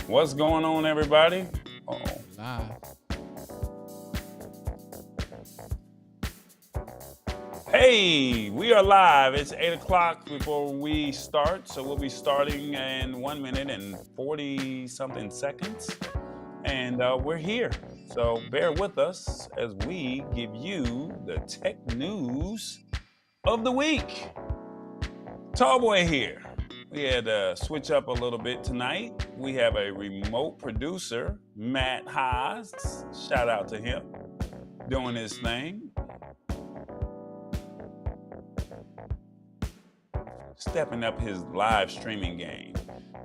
What's going on, everybody? Uh-oh. Live. Hey, we are live. It's 8 o'clock before we start, so we'll be starting in 1 minute and 40 something seconds. And we're here. So bear with us as we give you the tech news of the week. Tallboy here. We had to switch up a little bit tonight. We have a remote producer, Matt Haas. Shout out to him doing his thing. Stepping up his live streaming game.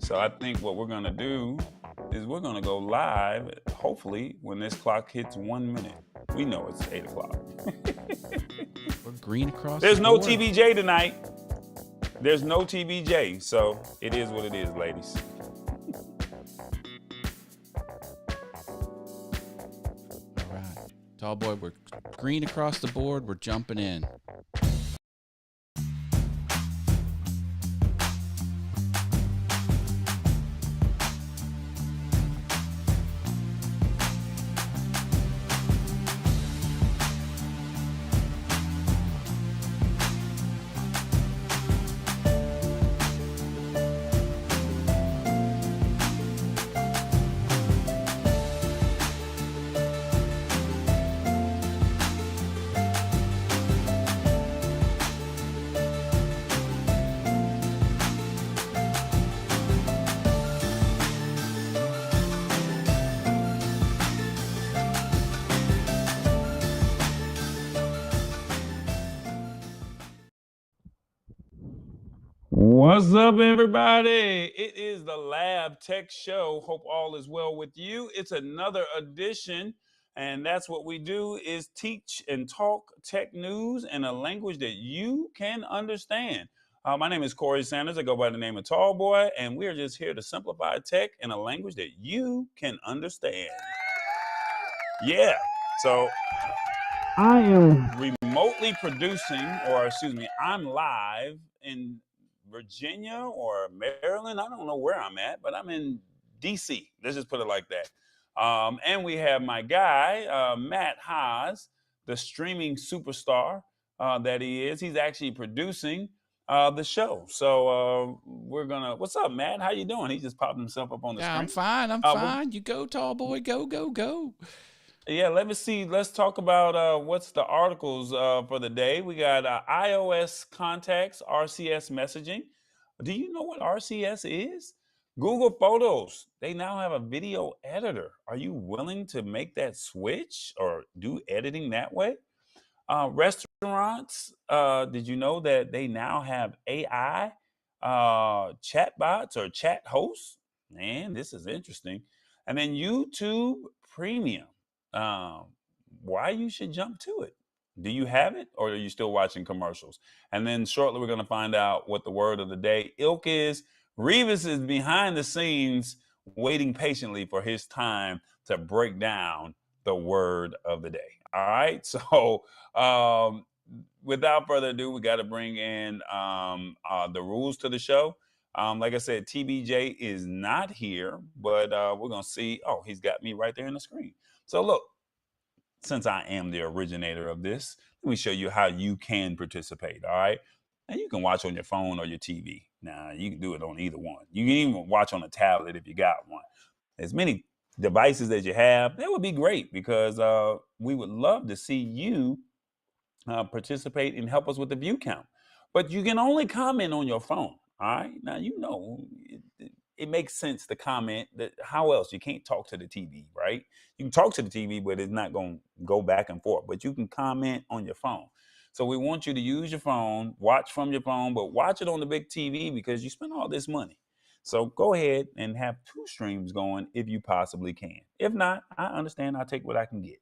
So I think what we're going to do is we're going to go live, hopefully, when this clock hits 1 minute. We know it's 8 o'clock. We're green across There's the no board. TBJ tonight. There's no TBJ, so it is what it is, ladies. All right. Tallboy, we're green across the board. We're jumping in. What's up, everybody? It is the Lab Tech Show. Hope all is well with you. It's another edition, and that's what we do is teach and talk tech news in a language that you can understand. My name is Corey Sanders. I go by the name of Tallboy, and we're just here to simplify tech in a language that you can understand. Yeah, so I am remotely producing, or excuse me, I'm live in Virginia or Maryland. I don't know where I'm at, but I'm in DC. Let's just put it like that. And we have my guy, Matt Haas, the streaming superstar that he is. He's actually producing the show. So we're gonna. What's up, Matt? How you doing? He just popped himself up on the Yeah, screen. I'm fine. I'm fine. You go, Tallboy. Go, go, go. Yeah, let me see. Let's talk about what's the articles for the day. We got iOS contacts, RCS messaging. Do you know what RCS is? Google Photos. They now have a video editor. Are you willing to make that switch or do editing that way? Restaurants. Did you know that they now have AI chatbots or chat hosts? Man, this is interesting. And then YouTube Premium. Um, why you should jump to it? Do you have it, or are you still watching commercials? And then shortly we're going to find out what the word of the day ilk is. Revis is behind the scenes, waiting patiently for his time to break down the word of the day. All right, so without further ado, we got to bring in the rules to the show. Like I said, TBJ is not here, but we're going to see. Oh, he's got me right there in the screen. So look, since I am the originator of this, let me show you how you can participate. All right. And you can watch on your phone or your TV. Now, you can do it on either one. You can even watch on a tablet if you got one. As many devices that you have, that would be great because we would love to see you participate and help us with the view count. But you can only comment on your phone. All right. Now, you know, it makes sense to comment. That how else? You can't talk to the TV, right? You can talk to the TV, but it's not going to go back and forth. But you can comment on your phone. So we want you to use your phone, watch from your phone, but watch it on the big TV because you spend all this money. So go ahead and have two streams going if you possibly can. If not, I understand. I'll take what I can get.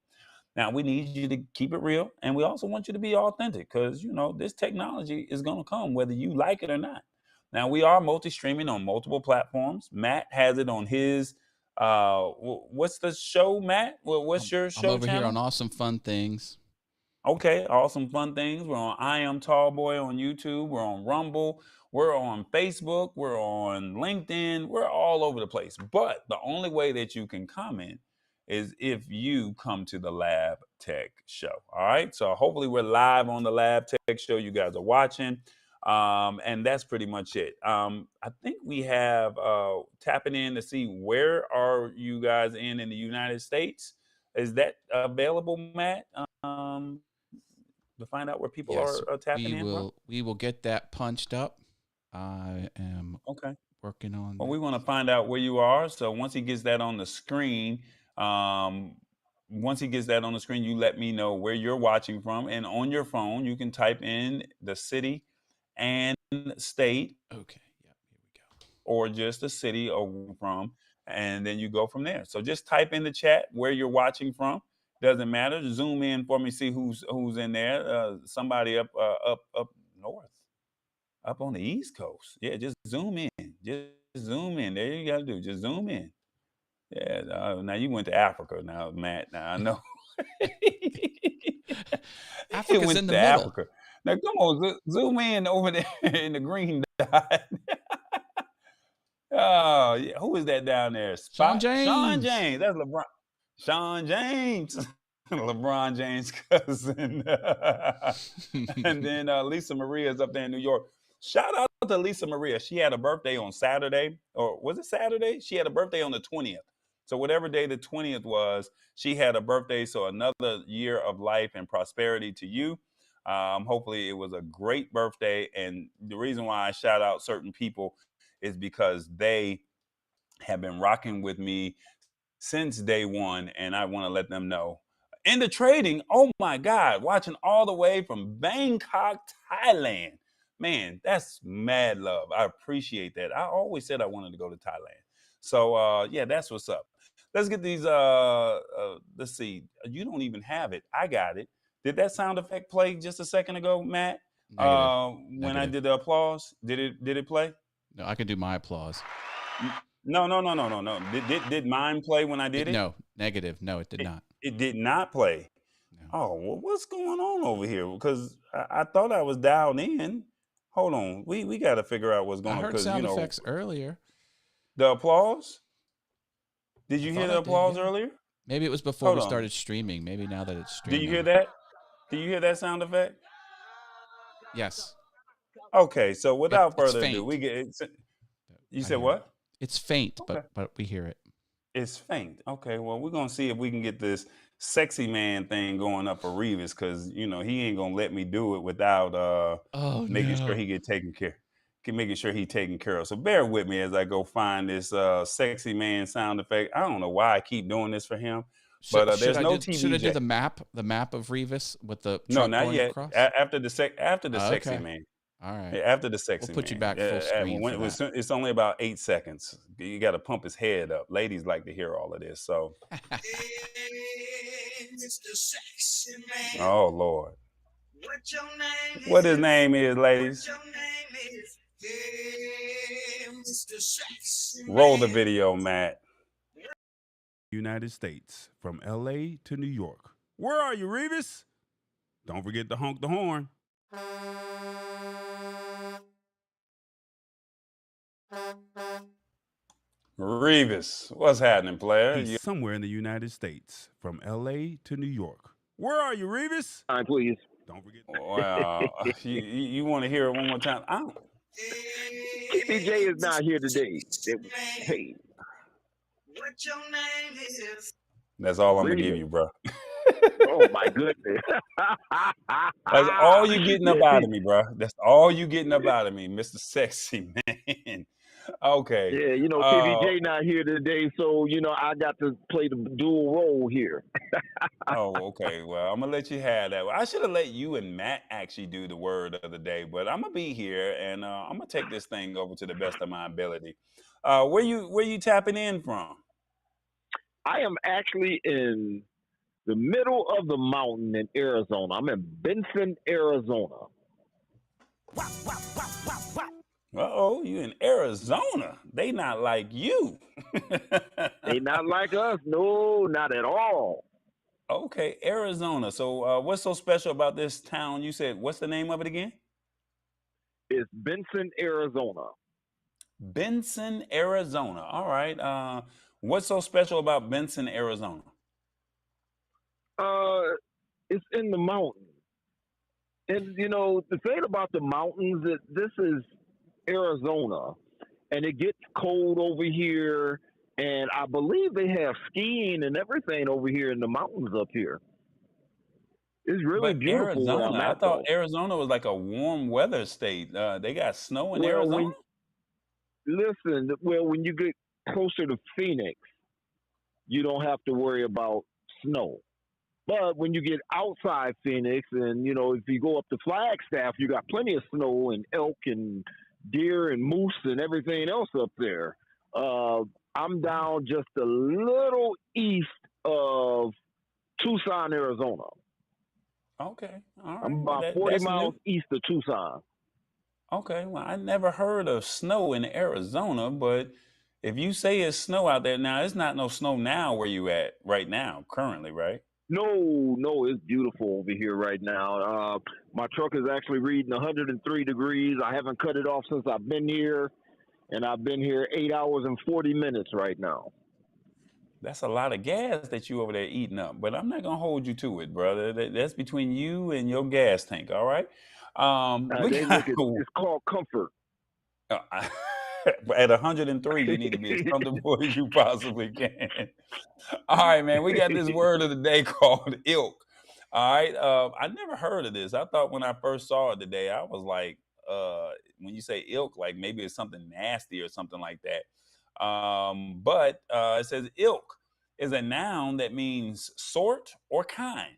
Now we need you to keep it real, and we also want you to be authentic because you know this technology is going to come whether you like it or not. Now we are multi-streaming on multiple platforms. Matt has it on his. What's the show, Matt? What's your show I'm over channel? here on Awesome Fun Things. Okay, awesome fun things. We're on I Am Tallboy on YouTube. We're on Rumble. We're on Facebook. We're on LinkedIn. We're all over the place. But the only way that you can comment is if you come to the Lab Tech Show. All right. So hopefully we're live on the Lab Tech Show. You guys are watching. And that's pretty much it. I think we have tapping in to see where are you guys in the United States. Is that available, Matt? To find out where people Yes, are tapping in from? we will get that punched up. I am Okay. working on Well, that. we want to find out where you are. So once he gets that on the screen, you let me know where you're watching from. And on your phone, you can type in the city and state, Okay. Yep. Here we go. or just the city or from, and then you go from there. So just type in the chat where you're watching from. Doesn't matter. Zoom in for me, see who's in there. Somebody up north, up on the East Coast. Yeah, just zoom in. Just zoom in. There you gotta do. Just zoom in. Yeah. Now you went to Africa. Now, Matt. Now I know. You Africa's went in the to middle. Africa. Now come on, zoom in over there in the green dot. Oh, yeah. Who is that down there? Sean Sean James. James. That's LeBron. Sean James. LeBron James' cousin. And then Lisa Maria is up there in New York. Shout out to Lisa Maria. She had a birthday on Saturday, or was it Saturday? She had a birthday on the 20th. So whatever day the 20th was, she had a birthday. So another year of life and prosperity to you. Hopefully it was a great birthday. And the reason why I shout out certain people is because they have been rocking with me since day one, and I want to let them know. In the trading, oh my God, watching all the way from Bangkok, Thailand. Man, that's mad love. I appreciate that. I always said I wanted to go to Thailand. So yeah, that's what's up. Let's get these let's see. You don't even have it. I got it. Did that sound effect play just a second ago, Matt? Negative. When I Negative. did the applause, did it play? No, I can do my applause. No. Did mine play when I did it? No, negative. No, it did not. It did not play. No. Oh, well, what's going on over here? Because I thought I was dialed in. Hold on, we got to figure out what's I going on. heard Because sound effects earlier. the applause. Did I you hear thought the I did, applause yeah. earlier? Maybe it was before Hold we on. started streaming. Maybe now that it's Do streaming. you hear that? Do you hear that sound effect? Yes. Okay, so without It's further ado, faint. we get. You I said hear what? it. It's faint, Okay. but we hear it. It's faint. Okay, well, we're gonna see if we can get this sexy man thing going up for Revis, because he ain't gonna let me do it without Oh making sure no. he get taken care. Making sure he taken care of. So bear with me as I go find this sexy man sound effect. I don't know why I keep doing this for him, but Should there's I no do TVJ. the map of Revis with the No, truck not going yet. across? After the sexy Okay. man. All right. Yeah, after the We'll sexy put you man. back full screen for that. It's only about 8 seconds. You got to pump his head up. Ladies like to hear all of this. So, oh Lord, what his name is, ladies? Roll the video, Matt. United States, from LA to New York. Where are you, Revis? Don't forget to honk the horn. Revis, what's happening, player? He's somewhere in the United States, from LA to New York. Where are you, Revis? Please. Don't forget. Wow, you want to hear it one more time? TBJ is not here today. Hey. What your name is? That's all I'm gonna give you, bro. Oh my goodness. That's all you getting up out of me, bro. That's all you getting up out of me, Mr. Sexy Man. Okay. Yeah, TBJ not here today, so I got to play the dual role here. Oh, okay. Well, I'm gonna let you have that. I should have let you and Matt actually do the word of the day, but I'm gonna be here and I'm gonna take this thing over to the best of my ability. Where you tapping in from? I am actually in the middle of the mountain in Arizona. I'm in Benson, Arizona. Uh-oh, you in Arizona. They not like you. They not like us. No, not at all. Okay, Arizona. So what's so special about this town? You said, what's the name of it again? It's Benson, Arizona. Benson, Arizona. All right. What's so special about Benson, Arizona? It's in the mountains. And the thing about the mountains, this is Arizona, and it gets cold over here. And I believe they have skiing and everything over here in the mountains up here. It's really But beautiful where Arizona, I'm I at, thought though. Arizona was like a warm weather state. They got snow in Well, Arizona? when listen, well, when you get closer to Phoenix, you don't have to worry about snow. But when you get outside Phoenix, and if you go up to Flagstaff, you got plenty of snow and elk and deer and moose and everything else up there. Uh, I'm down just a little east of Tucson, Arizona. Okay. All I'm right. Well, about 40 that's miles new. east of Tucson. Okay. Well, I never heard of snow in Arizona, but if you say it's snow out there now, it's not no snow now where you at right now, currently, right? No, no, it's beautiful over here right now. My truck is actually reading 103 degrees. I haven't cut it off since I've been here, and I've been here 8 hours and 40 minutes right now. That's a lot of gas that you over there eating up, but I'm not gonna hold you to it, brother. That's between you and your gas tank. All right. We They got make it. It's called comfort. at 103. You need to be as comfortable as you possibly can. All right, man. We got this word of the day called ilk. All right. I never heard of this. I thought when I first saw it today, I was like, when you say ilk, like maybe it's something nasty or something like that. But it says ilk is a noun that means sort or kind.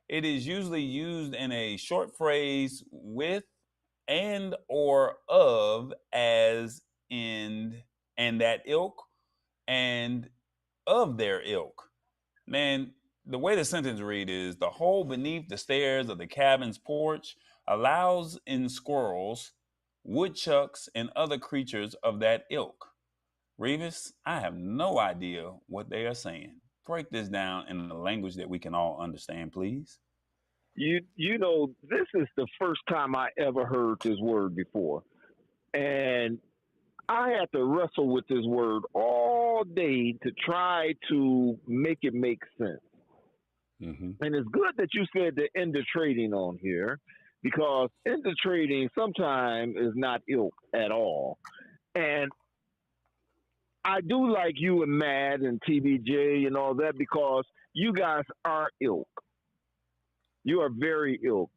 It is usually used in a short phrase with and or of as in and that ilk and of their ilk. Man, the way the sentence read is the hole beneath the stairs of the cabin's porch allows in squirrels, woodchucks, and other creatures of that ilk. Revis, I have no idea what they are saying. Break this down in a language that we can all understand, please. This is the first time I ever heard this word before, and I had to wrestle with this word all day to try to make it make sense. Mm-hmm. And it's good that you said the end of trading on here, because end of trading sometimes is not ilk at all. And I do like you and Matt and TBJ and all that, because you guys are ilk. You are very ilk.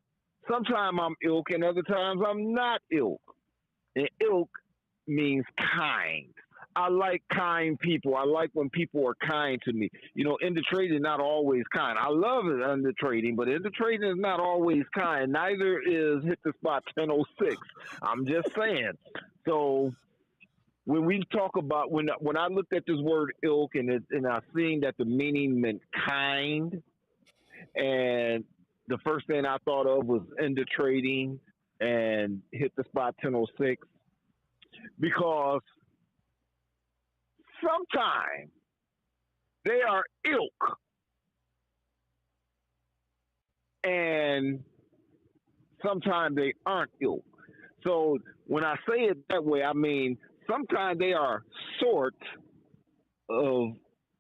Sometimes I'm ilk, and other times I'm not ilk. And ilk means kind. I like kind people. I like when people are kind to me. In the trading, not always kind. I love it in the trading, but in the trading is not always kind. Neither is hit the spot 1006. I'm just saying. So when we talk about when I looked at this word ilk, and I seen that the meaning meant kind, and the first thing I thought of was in the trading and hit the spot 1006, because sometimes they are ilk, and sometimes they aren't ilk. So when I say it that way, I mean sometimes they are sort of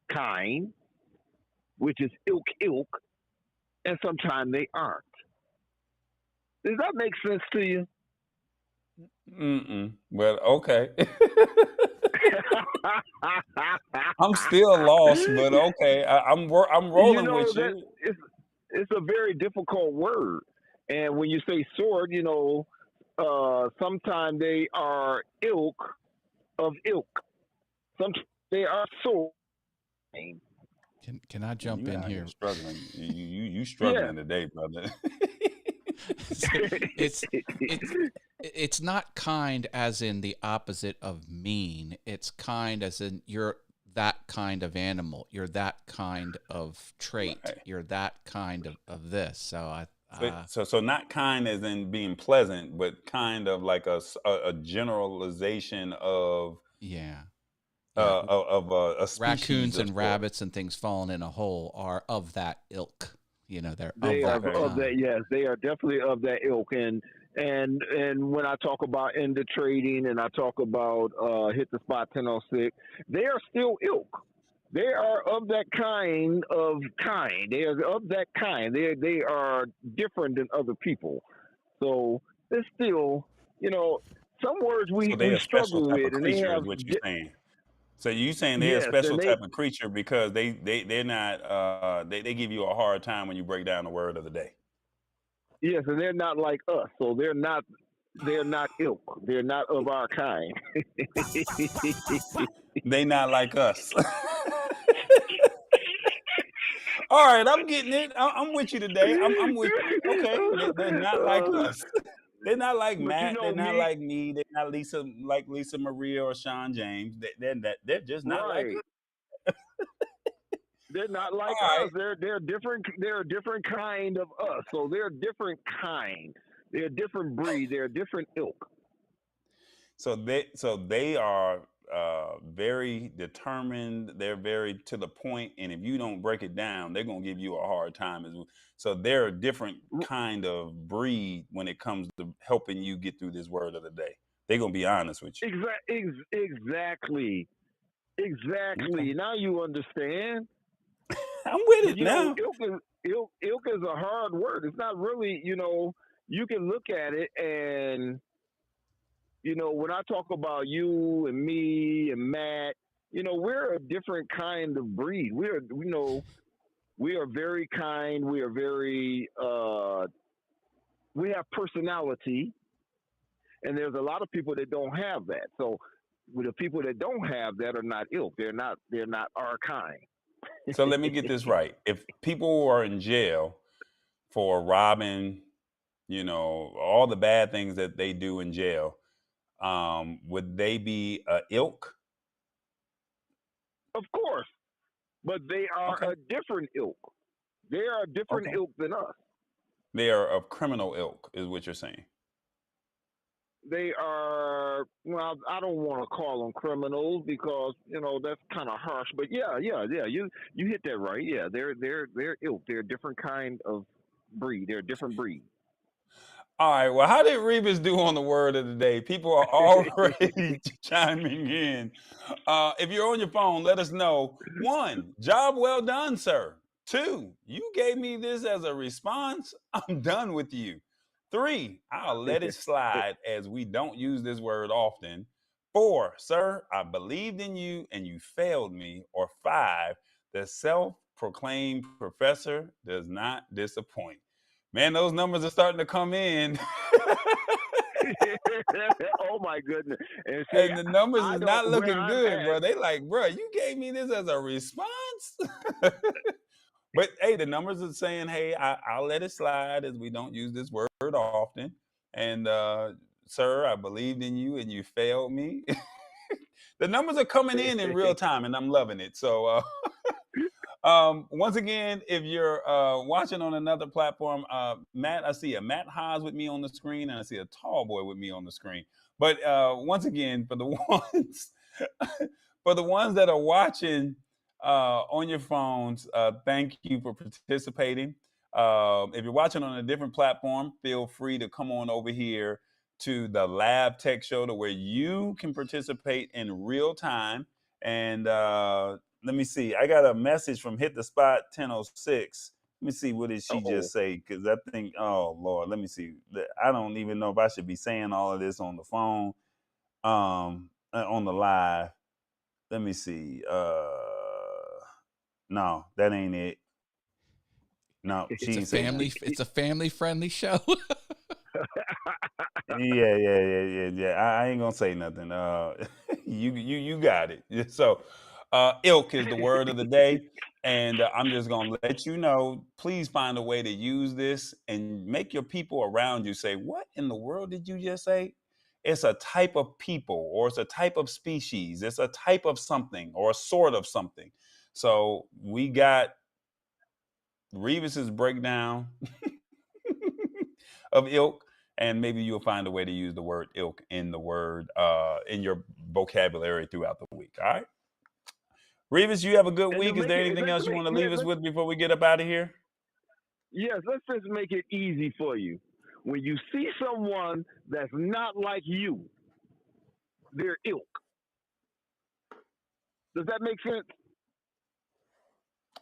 kind, which is ilk, and sometimes they aren't. Does that make sense to you? Well, okay. I'm still lost, but okay. I'm rolling with That you. it's a very difficult word, and when you say sword, sometimes they are ilk of ilk. Sometimes they are sword. Can I jump You in out here here? struggling. You Yeah. struggling today, brother. it's it's not kind as in the opposite of mean. It's kind as in you're that kind of animal. You're that kind of trait. Right. You're that kind of this. So So not kind as in being pleasant, but kind of like a generalization of yeah. Yeah. a species Raccoons of and sort. rabbits and things falling in a hole are of that ilk. They're of They are that Okay. of kind. that. Yes, they are definitely of that ilk, and And when I talk about end of trading and I talk about hit the spot 1006, they are still ilk. They are of that kind. They are of that kind. They are different than other people. So it's still, you know, some words So they we a special struggle type with, of and they creature, is have what you're saying. So you saying they're a yes, special and type of creature because they're not they give you a hard time when you break down the word of the day. yes, and they're not like us. So they're not ilk. They're not of our kind. They not like us. All right, I'm getting it. I'm with you today. I'm with you. Okay, they're not like us. They're not like But you Matt. They're know not me, like me. They're not Lisa Maria or Sean James. They're just not like right? us. They're not like All right. us. They're different. They're a different kind of us. So they're a different kind. They're a different breed. They're a different ilk. So they are very determined. They're very to the point, and if you don't break it down, they're gonna give you a hard time as well. So they're a different kind of breed when it comes to helping you get through this word of the day. They're gonna be honest with Exactly. you. Okay, Exactly. Now you understand. I'm with But it now. ilk is a hard word. It's not really. You can look at it and when I talk about you and me and Matt, we're a different kind of breed. We are very kind. We are very we have personality, and there's a lot of people that don't have that. So with the people that don't have that are not ilk. They're not our kind. So let me get this right. If people are in jail for robbing, all the bad things that they do in jail, would they be a ilk? Of course, but they are Okay. a different ilk. They are a different Okay. ilk than us. They are of criminal ilk, is what you're saying. They are, well, I don't want to call them criminals because that's kind of harsh. But yeah. You hit that right. Yeah, they're ilk. They're a different kind of breed. They're a different breed. All right. Well, how did Revis do on the word of the day? People are already chiming in. If you're on your phone, let us know. 1, job well done, sir. 2, you gave me this as a response. I'm done with you. 3, I'll let it slide as we don't use this word often. 4, sir, I believed in you and you failed me. Or 5, the self-proclaimed professor does not disappoint. Man, those numbers are starting to come in. Oh my goodness! And see, And the numbers I is don't not where looking I'm good, at. bro. They like, bro, you gave me this as a response. But hey, the numbers are saying, hey, I'll let it slide as we don't use this word often. And sir, I believed in you and you failed me. The numbers are coming in real time, and I'm loving it. So once again, if you're watching on another platform, Matt, I see a Matt Haas with me on the screen, and I see a Tallboy with me on the screen. But once again, for the ones for the ones that are watching on your phones, thank you for participating. If you're watching on a different platform, feel free to come on over here to the Lab Tech Show to where you can participate in real time. And let me see. I got a message from Hit the Spot 1006. Let me see, what did she Oh, just say? Because I think, oh Lord, let me see. I don't even know if I should be saying all of this on the phone, on the live. Let me see. No, that ain't it. No, she It's a ain't say nothing. family friendly show. Yeah. I ain't gonna say nothing. You got it. So, ilk is the word of the day, and I'm just gonna let you know. Please find a way to use this and make your people around you say, "What in the world did you just say?" It's a type of people, or it's a type of species. It's a type of something, or a sort of something. So we got Revis's breakdown of ilk, and maybe you'll find a way to use the word ilk in the word in your vocabulary throughout the week. All right, Revis, you have a good and to week. Is make there it, anything else you want to yeah, leave us with before we get up out of here? yes, let's just make it easy for you. when you see someone that's not like you, their ilk. Does that make sense?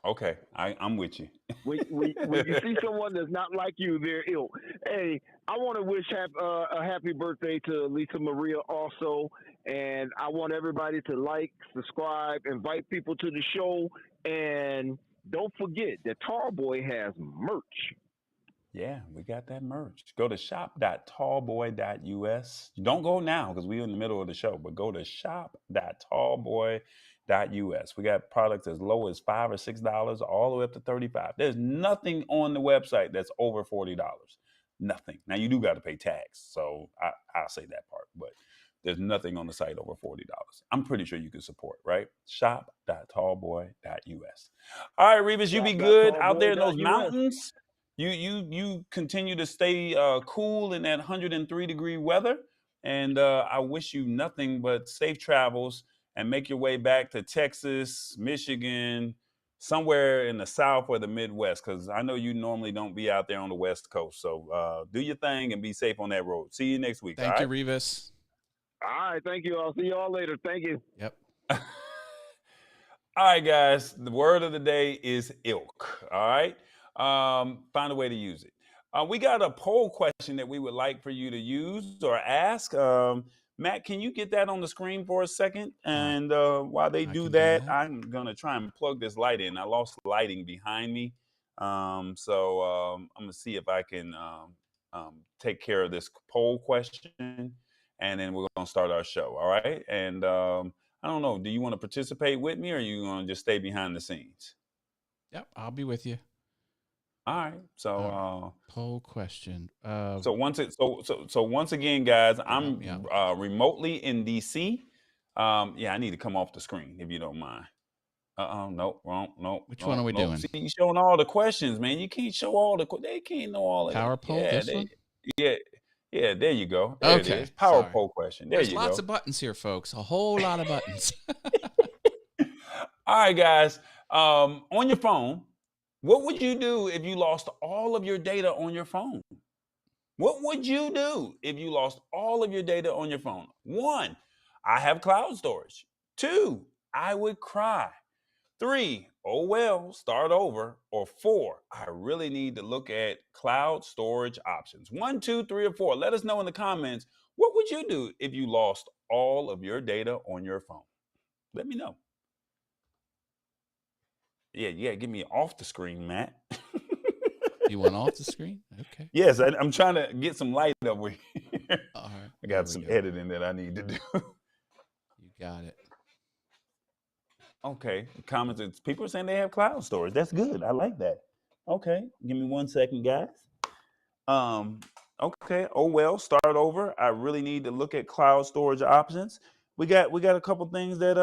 Okay, I'm with you. When you see someone that's not like you, they're ill. Hey, I want to wish a happy birthday to Lisa Maria also, and I want everybody to like, subscribe, invite people to the show, and don't forget that Tallboy has merch. Yeah, we got that merch. Go to shop.tallboy.us. Don't go now because we're in the middle of the show, but go to shop.tallboy.us. We got products as low as $5 or $6, all the way up to $35. There's nothing on the website that's over $40. Nothing. Now you do got to pay tax, so I'll say that part, but there's nothing on the site over $40. I'm pretty sure you can support, right? Shop.tallboy.us. All right, Revis, you be good out there in those Shop.tallboy.us. mountains. You continue to stay cool in that 103-degree weather, and I wish you nothing but safe travels, and make your way back to Texas, Michigan, somewhere in the South or the Midwest, because I know you normally don't be out there on the West Coast. So do your thing and be safe on that road. See you next week. Thank all you, right? Revis. All right, thank you. I'll see y'all later. Thank you. Yep. All right, guys. The word of the day is ilk. All right. Find a way to use it. We got a poll question that we would like for you to use or ask. Matt, can you get that on the screen for a second? And while they do that, I'm going to try and plug this light in. I lost lighting behind me. I'm going to see if I can take care of this poll question. And then we're going to start our show. All right. And I don't know. Do you want to participate with me, or are you going to just stay behind the scenes? Yep, I'll be with you. All right. So poll question. So once again, guys, I'm remotely in DC. Yeah, I need to come off the screen if you don't mind. Nope, wrong, nope. Which one are we doing? See, you showing all the questions, man. You can't show all the. They can't know all of Power it. poll. This one. Yeah. There you go. There it is. Power poll question. There's lots of buttons here, folks. A whole lot of buttons. All right, guys. On your phone, what would you do if you lost all of your data on your phone? What would you do if you lost all of your data on your phone? 1, I have cloud storage. 2, I would cry. 3, oh well, start over. Or 4, I really need to look at cloud storage options. 1, 2, 3, or 4. Let us know in the comments, what would you do if you lost all of your data on your phone? Let me know. Yeah, get me off the screen, Matt. You want off the screen? Okay. Yes, I'm trying to get some light over here. All right. I got some editing that I need to do. You got it. Okay. Comments. People are saying they have cloud storage. That's good. I like that. Okay. Give me 1 second, guys. Okay. Oh well, start over. I really need to look at cloud storage options. We got a couple things that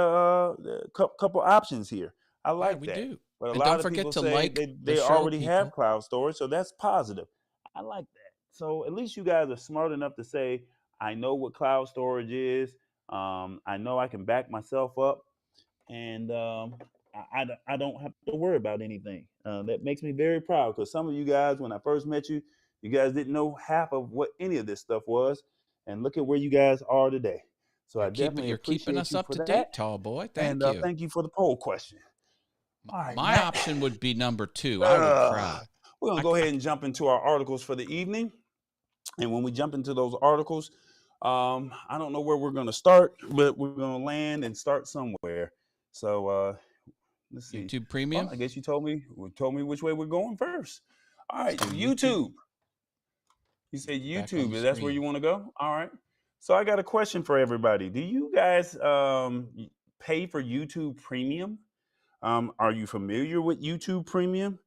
couple options here. I like that. Do. But a and lot don't of forget people to say like they already have cloud storage, so that's positive. I like that. So at least you guys are smart enough to say, I know what cloud storage is. I know I can back myself up, and I don't have to worry about anything. That makes me very proud, because some of you guys, when I first met you, you guys didn't know half of what any of this stuff was, and look at where you guys are today. So I definitely appreciate keeping us you up for to that. date, Tallboy. Thank you. Thank you for the poll question. All right, my option would be number 2. I would cry. We're going to go ahead and jump into our articles for the evening. And when we jump into those articles, I don't know where we're going to start, but we're going to land and start somewhere. So let's see. YouTube Premium? Well, I guess you told me which way we're going first. All right, YouTube. You said YouTube. That's where you want to go? All right. So I got a question for everybody. Do you guys pay for YouTube Premium? Are you familiar with YouTube Premium?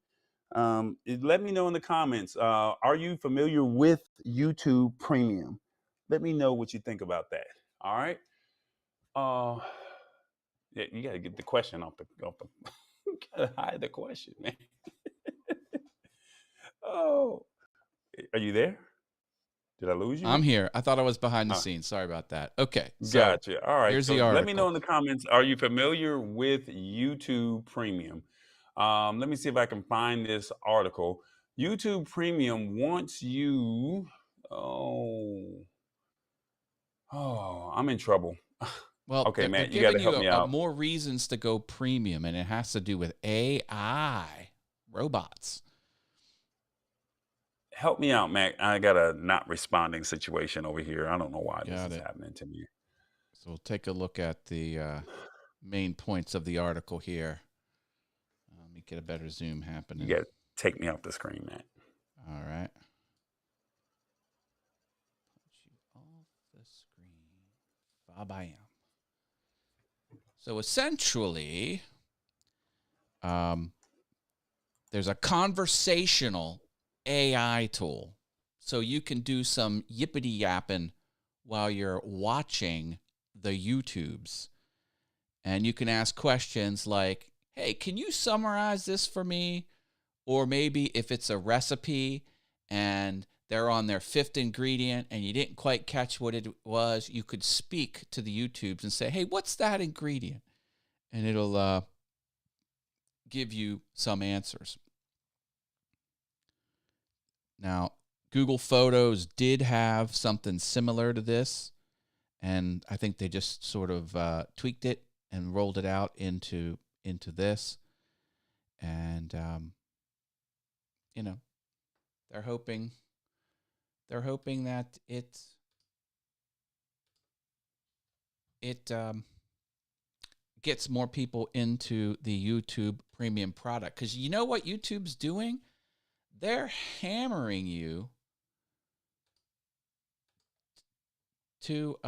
Let me know in the comments. Are you familiar with YouTube Premium? Let me know what you think about that. All right. Yeah, you got to get the question off the you gotta hide the question, man. Oh, are you there? Did I lose you? I'm here. I thought I was behind the scenes. Sorry about that. Okay. So gotcha. All right. Here's so the article. Let me know in the comments. Are you familiar with YouTube Premium? Let me see if I can find this article. YouTube Premium wants you. Oh, I'm in trouble. Well, Okay, they're Matt, you got to giving help you me out. more reasons to go premium, and it has to do with AI, robots. Help me out, Matt. I got a not responding situation over here. I don't know why this Got is it. happening to me. So we'll take a look at the main points of the article here. Let me get a better zoom happening. You got to take me off the screen, Matt. All right. Put you off the screen. Ba-bam. So essentially, there's a conversational AI tool. So you can do some yippity yapping while you're watching the YouTubes. And you can ask questions like, hey, can you summarize this for me? Or maybe if it's a recipe and they're on their 5th ingredient and you didn't quite catch what it was, you could speak to the YouTubes and say, hey, what's that ingredient? And it'll give you some answers. Now, Google Photos did have something similar to this, and I think they just sort of tweaked it and rolled it out into this. And you know, they're hoping that it gets more people into the YouTube Premium product, because you know what YouTube's doing? They're hammering you to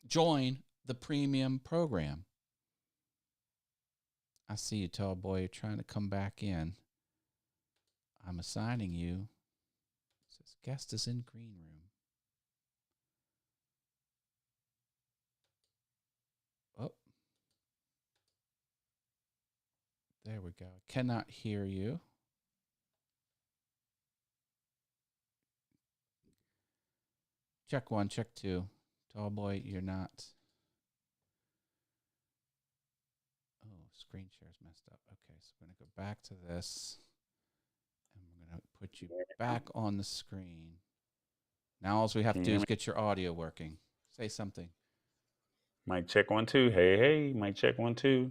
join the premium program. I see you, Tallboy. You're trying to come back in. I'm assigning you. It says guest is in green room. Oh. There we go. Cannot hear you. Check 1, check 2. Tallboy, you're not. Oh, screen share's messed up. Okay, so we're going to go back to this. And we're going to put you back on the screen. Now all we have to do is get your audio working. Say something. Mic check 1 2. Hey, mic check 1 2.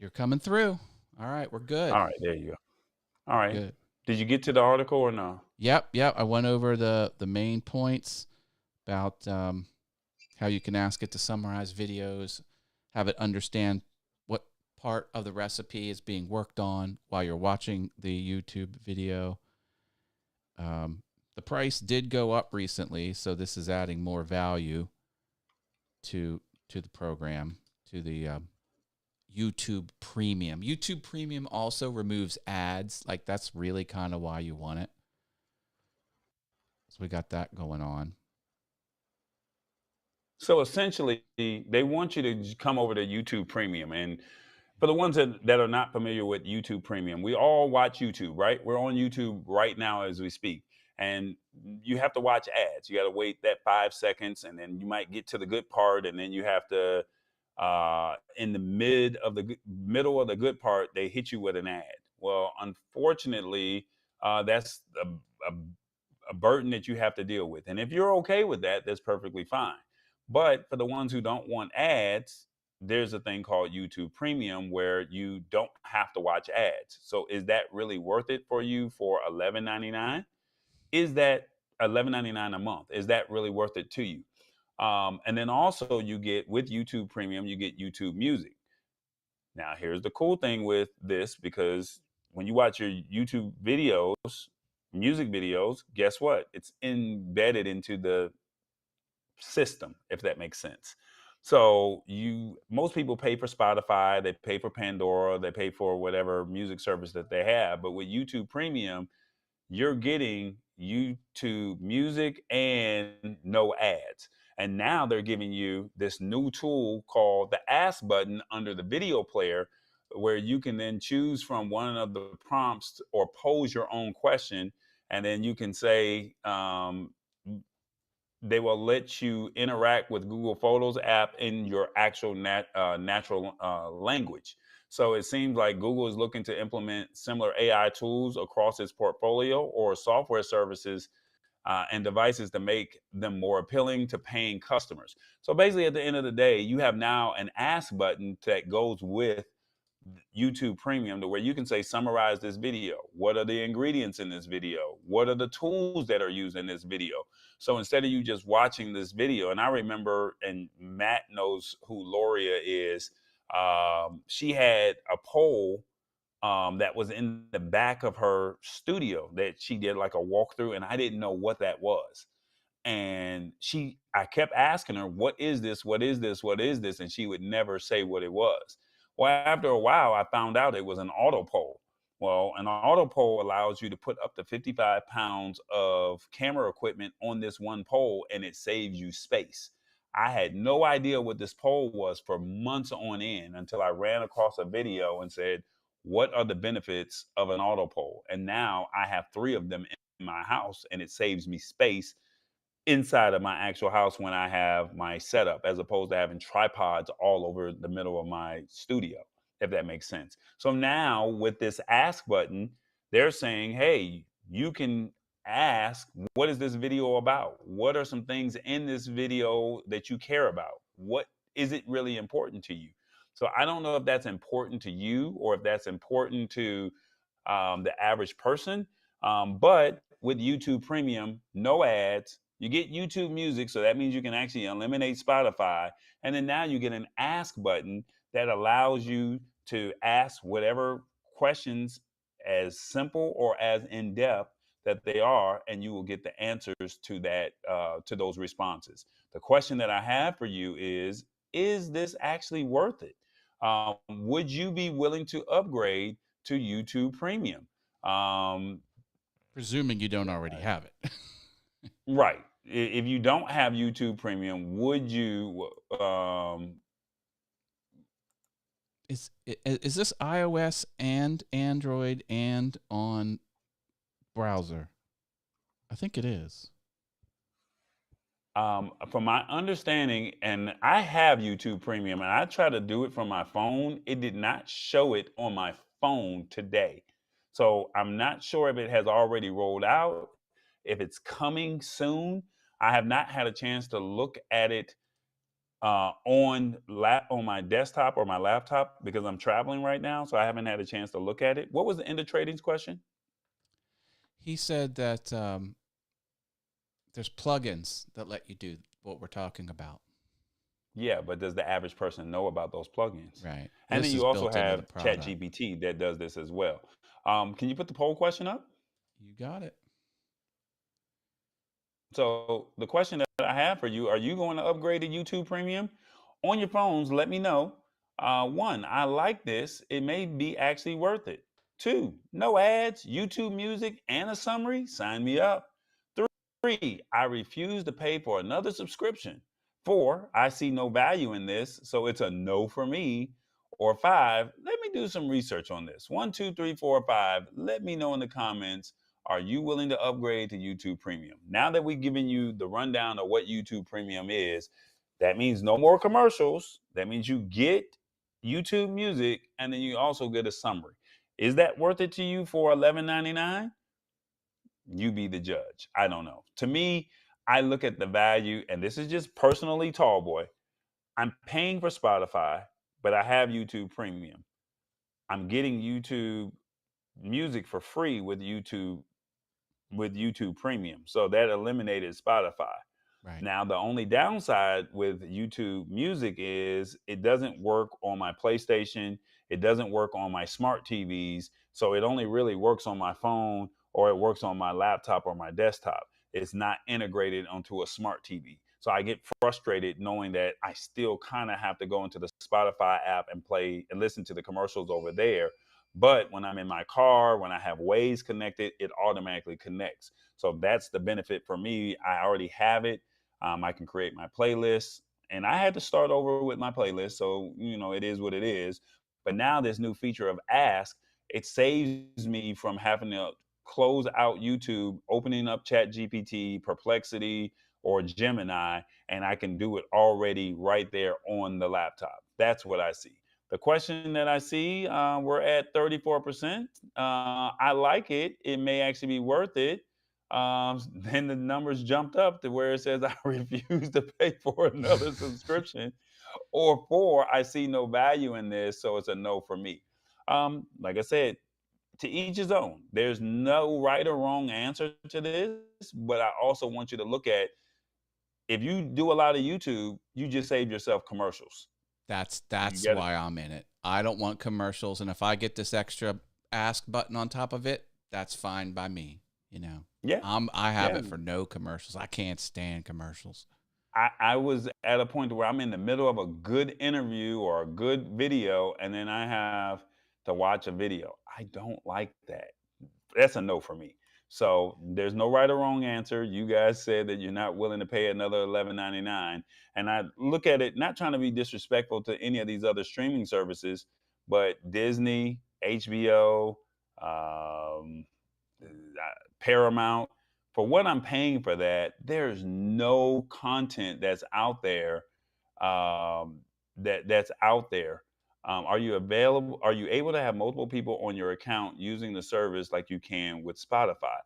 You're coming through. All right, we're good. All right, there you go. All right. Good. Did you get to the article or no? Yep. I went over the main points about how you can ask it to summarize videos, have it understand what part of the recipe is being worked on while you're watching the YouTube video. The price did go up recently, so this is adding more value to the program, to the YouTube Premium. YouTube Premium also removes ads. Like, that's really kind of why you want it. So we got that going on. So essentially, they want you to come over to YouTube Premium. And for the ones that are not familiar with YouTube Premium, we all watch YouTube, right? We're on YouTube right now as we speak. And you have to watch ads. You got to wait that 5 seconds, and then you might get to the good part, and then you have to, in the middle of the good part, they hit you with an ad. Well, unfortunately, that's a burden that you have to deal with. And if you're okay with that, that's perfectly fine. But for the ones who don't want ads, there's a thing called YouTube Premium where you don't have to watch ads. So is that really worth it for you for $11.99? Is that $11.99 a month? Is that really worth it to you? And then also you get, with YouTube Premium, you get YouTube Music. Now, here's the cool thing with this, because when you watch your YouTube videos, music videos, guess what? It's embedded into the system, if that makes sense. So most people pay for Spotify, they pay for Pandora, they pay for whatever music service that they have. But with YouTube Premium, you're getting YouTube Music and no ads. And now they're giving you this new tool called the Ask button under the video player, where you can then choose from one of the prompts or pose your own question. And then you can say, they will let you interact with Google Photos app in your actual natural language. So it seems like Google is looking to implement similar AI tools across its portfolio or software services and devices to make them more appealing to paying customers. So basically, at the end of the day, you have now an ask button that goes with YouTube Premium, to where you can say, summarize this video. What are the ingredients in this video? What are the tools that are used in this video? So instead of you just watching this video, and I remember, and Matt knows who Loria is, she had a poll that was in the back of her studio that she did like a walkthrough, and I didn't know what that was. And I kept asking her, what is this? What is this? What is this? And she would never say what it was. Well, after a while, I found out it was an auto pole. Well, an auto pole allows you to put up to 55 pounds of camera equipment on this one pole, and it saves you space. I had no idea what this pole was for months on end until I ran across a video and said, what are the benefits of an auto pole? And now I have 3 of them in my house, and it saves me space inside of my actual house when I have my setup, as opposed to having tripods all over the middle of my studio, if that makes sense. So now with this ask button, they're saying, hey, you can ask, what is this video about? What are some things in this video that you care about? What is it really important to you? So I don't know if that's important to you or if that's important to the average person. But with YouTube Premium, no ads, you get YouTube Music, so that means you can actually eliminate Spotify. And then now you get an ask button that allows you to ask whatever questions, as simple or as in depth that they are, and you will get the answers to that, to those responses. The question that I have for you is this actually worth it? Would you be willing to upgrade to YouTube Premium? Um, Presuming you don't already have it. right. If you don't have YouTube Premium, would you? Is this iOS and Android and on browser? I think it is. From my understanding, and I have YouTube Premium, and I try to do it from my phone. It did not show it on my phone today, so I'm not sure if it has already rolled out, if it's coming soon. I have not had a chance to look at it on my desktop or my laptop because I'm traveling right now, so I haven't had a chance to look at it. What was the end of trading's question? He said that there's plugins that let you do what we're talking about. Yeah, but does the average person know about those plugins? Right. And This then is you also built into the have product. ChatGPT that does this as well. Can you put the poll question up? You got it. So the question that I have for you: are you going to upgrade to YouTube Premium? On your phones, let me know. 1, I like this. It may be actually worth it. 2, no ads, YouTube Music, and a summary. Sign me up. 3, I refuse to pay for another subscription. 4, I see no value in this, so it's a no for me. Or 5, let me do some research on this. 1, 2, 3, 4, 5. Let me know in the comments. Are you willing to upgrade to YouTube Premium? Now that we've given you the rundown of what YouTube Premium is, that means no more commercials. That means you get YouTube Music, and then you also get a summary. Is that worth it to you for $11.99? You be the judge. I don't know. To me, I look at the value, and this is just personally Tallboy. I'm paying for Spotify, but I have YouTube Premium. I'm getting YouTube Music for free with YouTube Premium. So that eliminated Spotify. Right. Now, the only downside with YouTube Music is it doesn't work on my PlayStation. It doesn't work on my smart TVs. So it only really works on my phone, or it works on my laptop or my desktop. It's not integrated onto a smart TV. So I get frustrated knowing that I still kind of have to go into the Spotify app and play and listen to the commercials over there. But when I'm in my car, when I have Waze connected, it automatically connects. So that's the benefit for me. I already have it. I can create my playlist, and I had to start over with my playlist. So, it is what it is. But now this new feature of Ask, it saves me from having to close out YouTube, opening up ChatGPT, Perplexity, or Gemini, and I can do it already right there on the laptop. That's what I see. The question that I see, we're at 34%. I like it. It may actually be worth it. Then the numbers jumped up to where it says I refuse to pay for another subscription, or 4, I see no value in this, so it's a no for me. Like I said, to each his own. There's no right or wrong answer to this, but I also want you to look at, if you do a lot of YouTube, you just saved yourself commercials. That's You get it? why I'm in it. I don't want commercials, and if I get this extra ask button on top of it, that's fine by me. You know, Yeah. I have Yeah. it for no commercials. I can't stand commercials. I was at a point where I'm in the middle of a good interview or a good video, and then I have to watch a video. I don't like that. That's a no for me. So there's no right or wrong answer. You guys said that you're not willing to pay another $11.99, and I look at it not trying to be disrespectful to any of these other streaming services, but Disney, HBO, um, Paramount. For what I'm paying for that, there's no content that's out there. That's out there. Are you available? Are you able to have multiple people on your account using the service like you can with Spotify?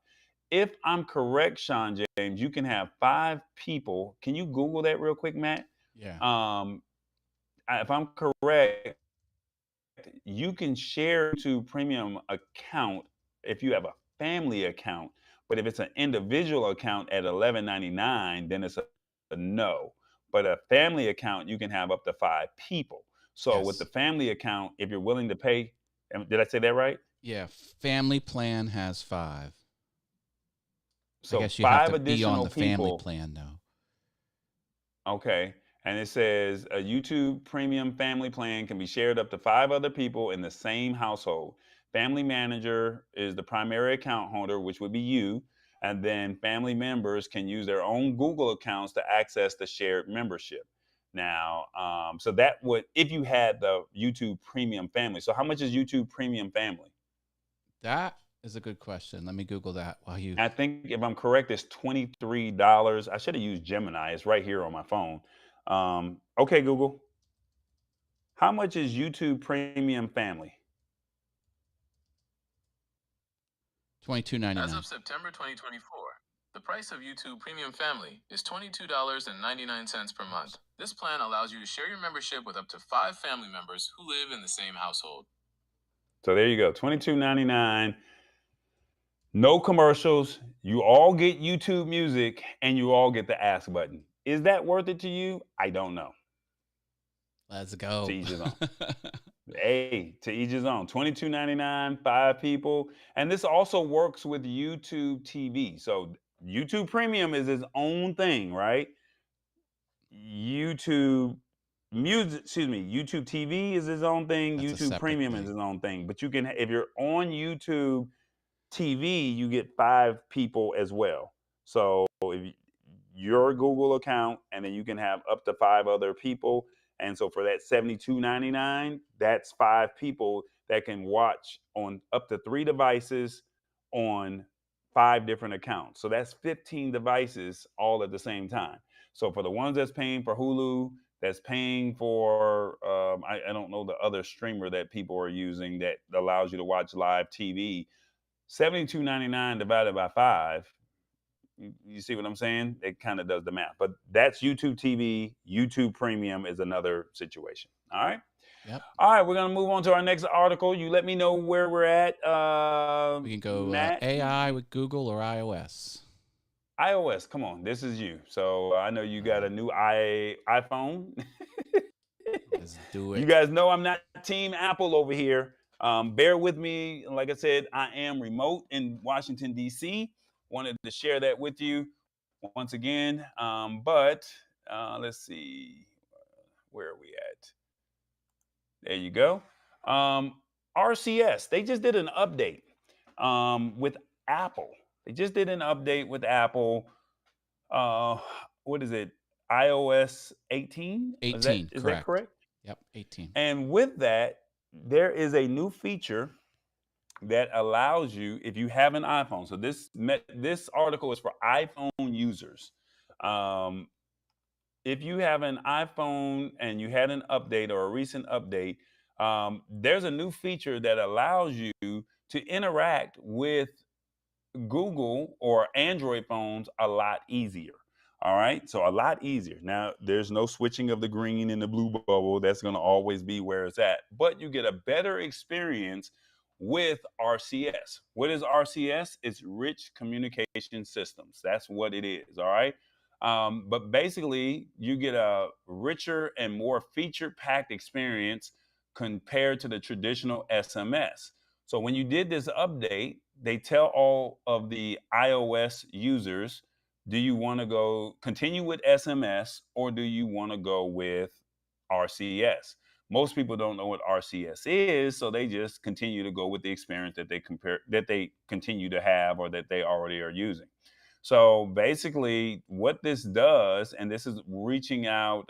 If I'm correct, Sean James, you can have 5 people. Can you Google that real quick, Matt? Yeah. If I'm correct, you can share to premium account if you have a family account, but if it's an individual account at $11.99, then it's a no. But a family account, you can have up to 5 people. So with the Yes. family account, if you're willing to pay, did I say that right? Yeah. Family plan has 5. I So guess you have five to be on additional the family people. plan though. Okay. And it says a YouTube premium family plan can be shared up to 5 other people in the same household. Family manager is the primary account holder, which would be you. And then family members can use their own Google accounts to access the shared membership. Now, so that would, if you had the YouTube premium family. So how much is YouTube premium family? That is a good question. Let me Google that while you. I think if I'm correct, it's $23. I should have used Gemini. It's right here on my phone. Okay, Google. How much is YouTube Premium Family? $22.99. As of September 2024, the price of YouTube Premium Family is $22.99 per month. This plan allows you to share your membership with up to 5 family members who live in the same household. So there you go, $22.99. No commercials. You all get YouTube Music, and you all get the ask button. Is that worth it to you? I don't know. Let's To go. each his own. Hey, to each his own. $22.99, 5 people. And this also works with YouTube TV. So YouTube Premium is its own thing, right? YouTube Music, excuse me, YouTube TV is its own thing. That's a YouTube separate Premium is thing. its own thing. But you can, if you're on YouTube TV, you get 5 people as well. So if your Google account, and then you can have up to 5 other people. And so for that $72.99, that's 5 people that can watch on up to 3 devices on 5 different accounts. So that's 15 devices all at the same time. So for the ones that's paying for Hulu, that's paying for, I don't know the other streamer that people are using that allows you to watch live TV. $72.99 divided by 5. You see what I'm saying? It kind of does the math. But that's YouTube TV. YouTube Premium is another situation. All right. Yep. All right. We're going to move on to our next article. You let me know where we're at. We can go Matt. AI with Google or iOS. iOS. Come on. This is you. So I know you got a new iPhone. Let's do it. You guys know I'm not Team Apple over here. Bear with me. Like I said, I am remote in Washington, D.C. Wanted to share that with you once again. But let's see. Where are we at? There you go. RCS. They just did an update with Apple. They just did an update with Apple. What is it? iOS 18? 18, Is that correct? Yep, 18. And with that, there is a new feature that allows you, if you have an iPhone. So this article is for iPhone users. If you have an iPhone and you had an update or a recent update, there's a new feature that allows you to interact with Google or Android phones a lot easier. All right. So a lot easier. Now, there's no switching of the green and the blue bubble. That's going to always be where it's at. But you get a better experience with RCS. What is RCS? It's Rich Communication Systems. That's what it is. All right. But basically, you get a richer and more feature packed experience compared to the traditional SMS. So when you did this update, they tell all of the iOS users, do you want to go continue with SMS or do you want to go with RCS? Most people don't know what RCS is, so they just continue to go with the experience that they continue to have or that they already are using. So basically, what this does, and this is reaching out.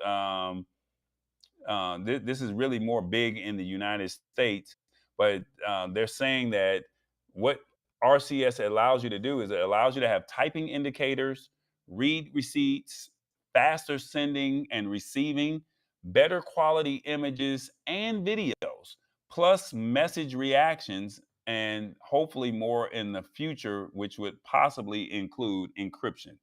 This is really more big in the United States, but they're saying that what RCS allows you to do is it allows you to have typing indicators, read receipts, faster sending and receiving, better quality images and videos, plus message reactions, and hopefully more in the future, which would possibly include encryption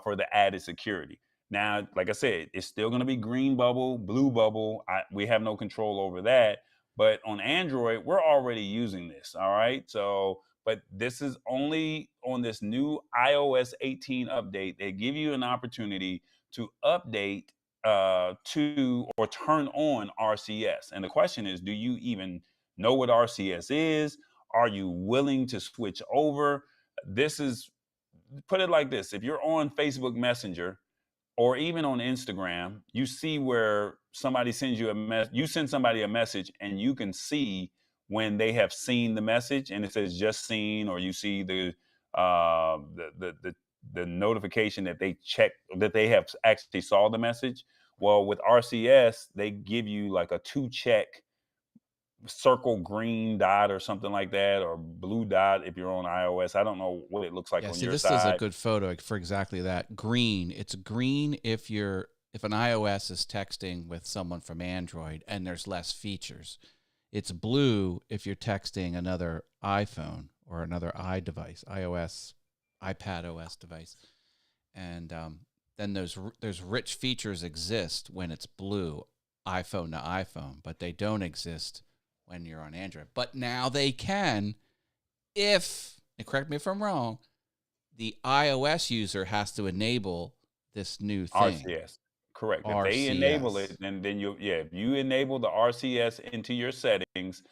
for the added security. Now, like I said, it's still going to be green bubble, blue bubble. We have no control over that. But on Android, we're already using this. All right. So, but this is only on this new iOS 18 update. They give you an opportunity to update to or turn on RCS. And the question is, do you even know what RCS is? Are you willing to switch over? This is Put it like this: if you're on Facebook Messenger or even on Instagram, you see where somebody sends you you send somebody a message and you can see when they have seen the message and it says just seen, or you see the notification that they check that they have actually saw the message. Well, with RCS, they give you like a 2-check circle green dot or something like that, or blue dot if you're on iOS. I don't know what it looks like on see, your this side. is a good photo for exactly that. Green. It's green if an iOS is texting with someone from Android and there's less features. It's blue if you're texting another iPhone or another iDevice, iOS, iPad OS device. And then there's rich features exist when it's blue, iPhone to iPhone, but they don't exist when you're on Android. But now they can if, and correct me if I'm wrong, the iOS user has to enable this new thing. RCS. Correct. If RCS. they enable it, then if you enable the RCS into your settings,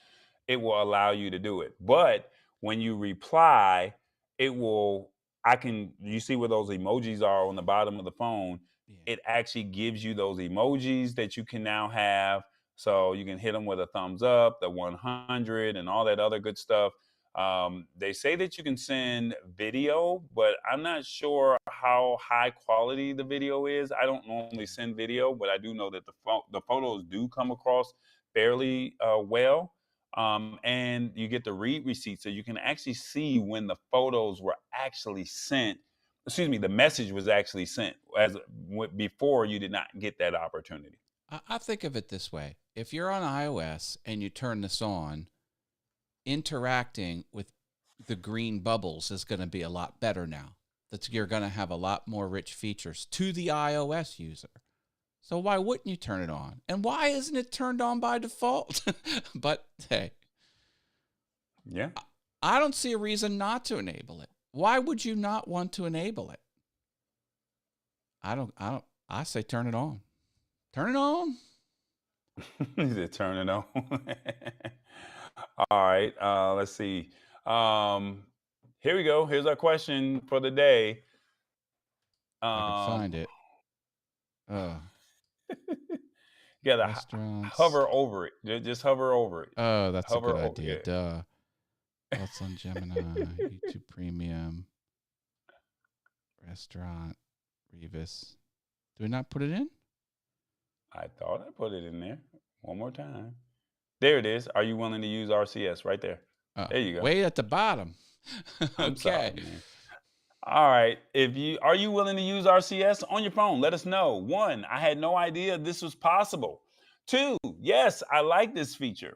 it will allow you to do it. But when you reply, you see where those emojis are on the bottom of the phone. Yeah. It actually gives you those emojis that you can now have. So you can hit them with a thumbs up, the 100, and all that other good stuff. They say that you can send video, but I'm not sure how high quality the video is. I don't normally send video, but I do know that the photos do come across fairly well. And you get the read receipt, so you can actually see when the photos were actually sent. Excuse me, the message was actually sent. Before, you did not get that opportunity. I think of it this way: if you're on iOS and you turn this on, interacting with the green bubbles is going to be a lot better now. You're going to have a lot more rich features to the iOS user. So why wouldn't you turn it on? And why isn't it turned on by default? But hey, yeah, I don't see a reason not to enable it. Why would you not want to enable it? I say turn it on. Turn it on. Is it turn it on? All right, let's see. Here we go. Here's our question for the day. I can find it. You gotta hover over it. Just hover over it. Oh, that's hover a good idea. it. Duh. Thoughts on Gemini, YouTube Premium, Restaurant, Revis. Do we not put it in? I thought I put it in there. One more time. There it is. Are you willing to use RCS? Right there. There you go. Way at the bottom. I'm sorry, Okay. man. All right. Are you willing to use RCS on your phone? Let us know. 1, I had no idea this was possible. 2, yes, I like this feature.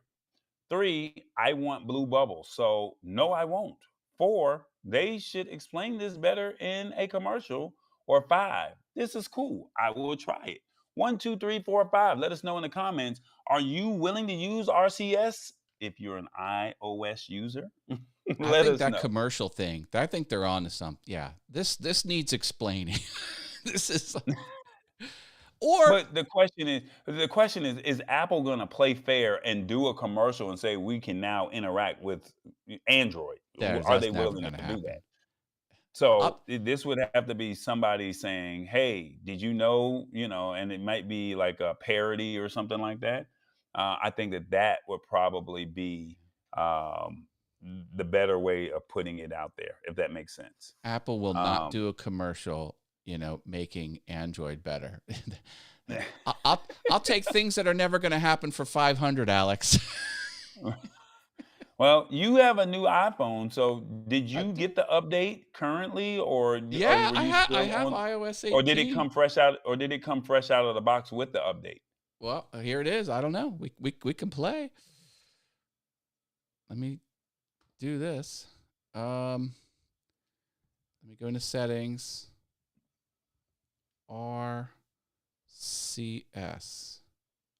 3, I want blue bubble. So no, I won't. 4, They should explain this better in a commercial or 5. This is cool. I will try it. 1, 2, 3, 4, 5. Let us know in the comments. Are you willing to use RCS if you're an iOS user? I Let think us that know. commercial thing, I think they're on to something. Yeah, this needs explaining. This is or But the question is Apple going to play fair and do a commercial and say we can now interact with Android? Are that's they never willing going to to do that? happen. So Up, this would have to be somebody saying, "Hey, did you know?" And it might be like a parody or something like that. I think that would probably be um, the better way of putting it out there, if that makes sense. Apple will not Um, do a commercial, making Android better. I'll take things that are never going to happen for 500, Alex. well, you have a new iPhone, so did I you do. get the update currently, or Yeah, were I you I still have on? iOS Or did it 18. come fresh out? Or did it come fresh out of the box with the update? Well, here it is. I don't know. We can play. Let me do this. Let me go into settings. RCS.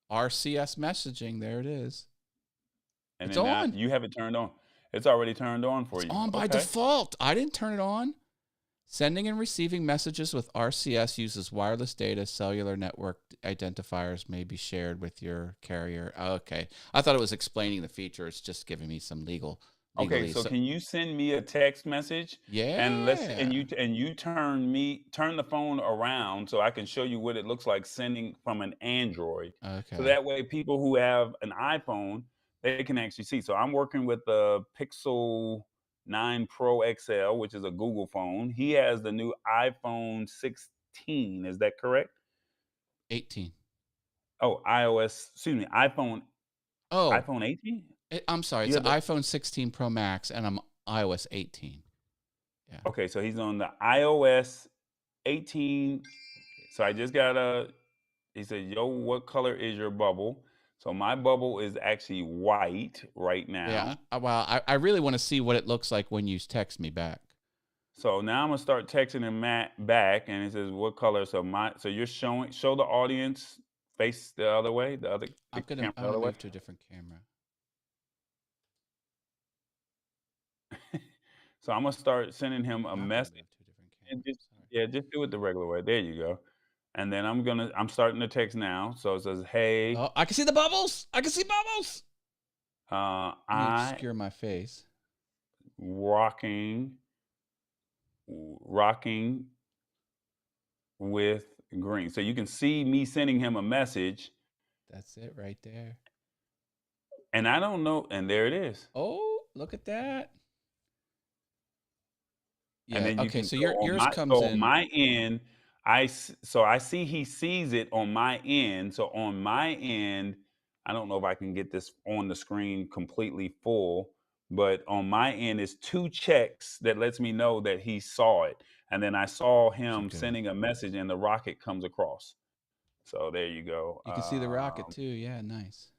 RCS messaging. There it is. And It's then now on. you have it turned on. It's already turned on for It's you. on by Okay. default. I didn't turn it on. Sending and receiving messages with RCS uses wireless data. Cellular network identifiers may be shared with your carrier. Okay. I thought it was explaining the feature. It's just giving me some Okay, legalese. so So, can you send me a text message and yeah. you turn the phone around so I can show you what it looks like sending from an Android. So Okay. that way people who have an iPhone, they can actually see. So I'm working with the Pixel 9 Pro XL, which is a Google phone. He has the new iPhone 16. Is that correct? 18. Oh, excuse me, Oh, iPhone 18? I'm sorry. You It's an have the iPhone 16 Pro Max, and I'm iOS 18. Yeah. Okay, so he's on the iOS 18. So I just got he said, "Yo, what color is your bubble?" So my bubble is actually white right Yeah. now. Well, I really want to see what it looks like when you text me back. So now I'm gonna start texting him back, and it says, "What color?" So you're show the audience face the other way, the camera the I'm gonna other way. move to a different camera. So I'm gonna start sending him a Not gonna message, move to a different and camera. just Sorry. yeah, just do it the regular way. There you go. And then I'm starting to text now. So it says, "Hey, Oh, I can see the bubbles. I can see bubbles. Let me I obscure my face. rocking rocking with green." So you can see me sending him a message, That's it right there. and I don't know, and there it is. Oh, look at that. And Yeah. then you Okay. can So so yours comes on in. my end, I see he sees it on my end. So on my end, I don't know if I can get this on the screen completely full, but on my end is 2 checks that lets me know that he saw it. And then I saw Should him go. sending a message and the rocket comes across. So there you go. You can see the rocket too. Yeah. Nice.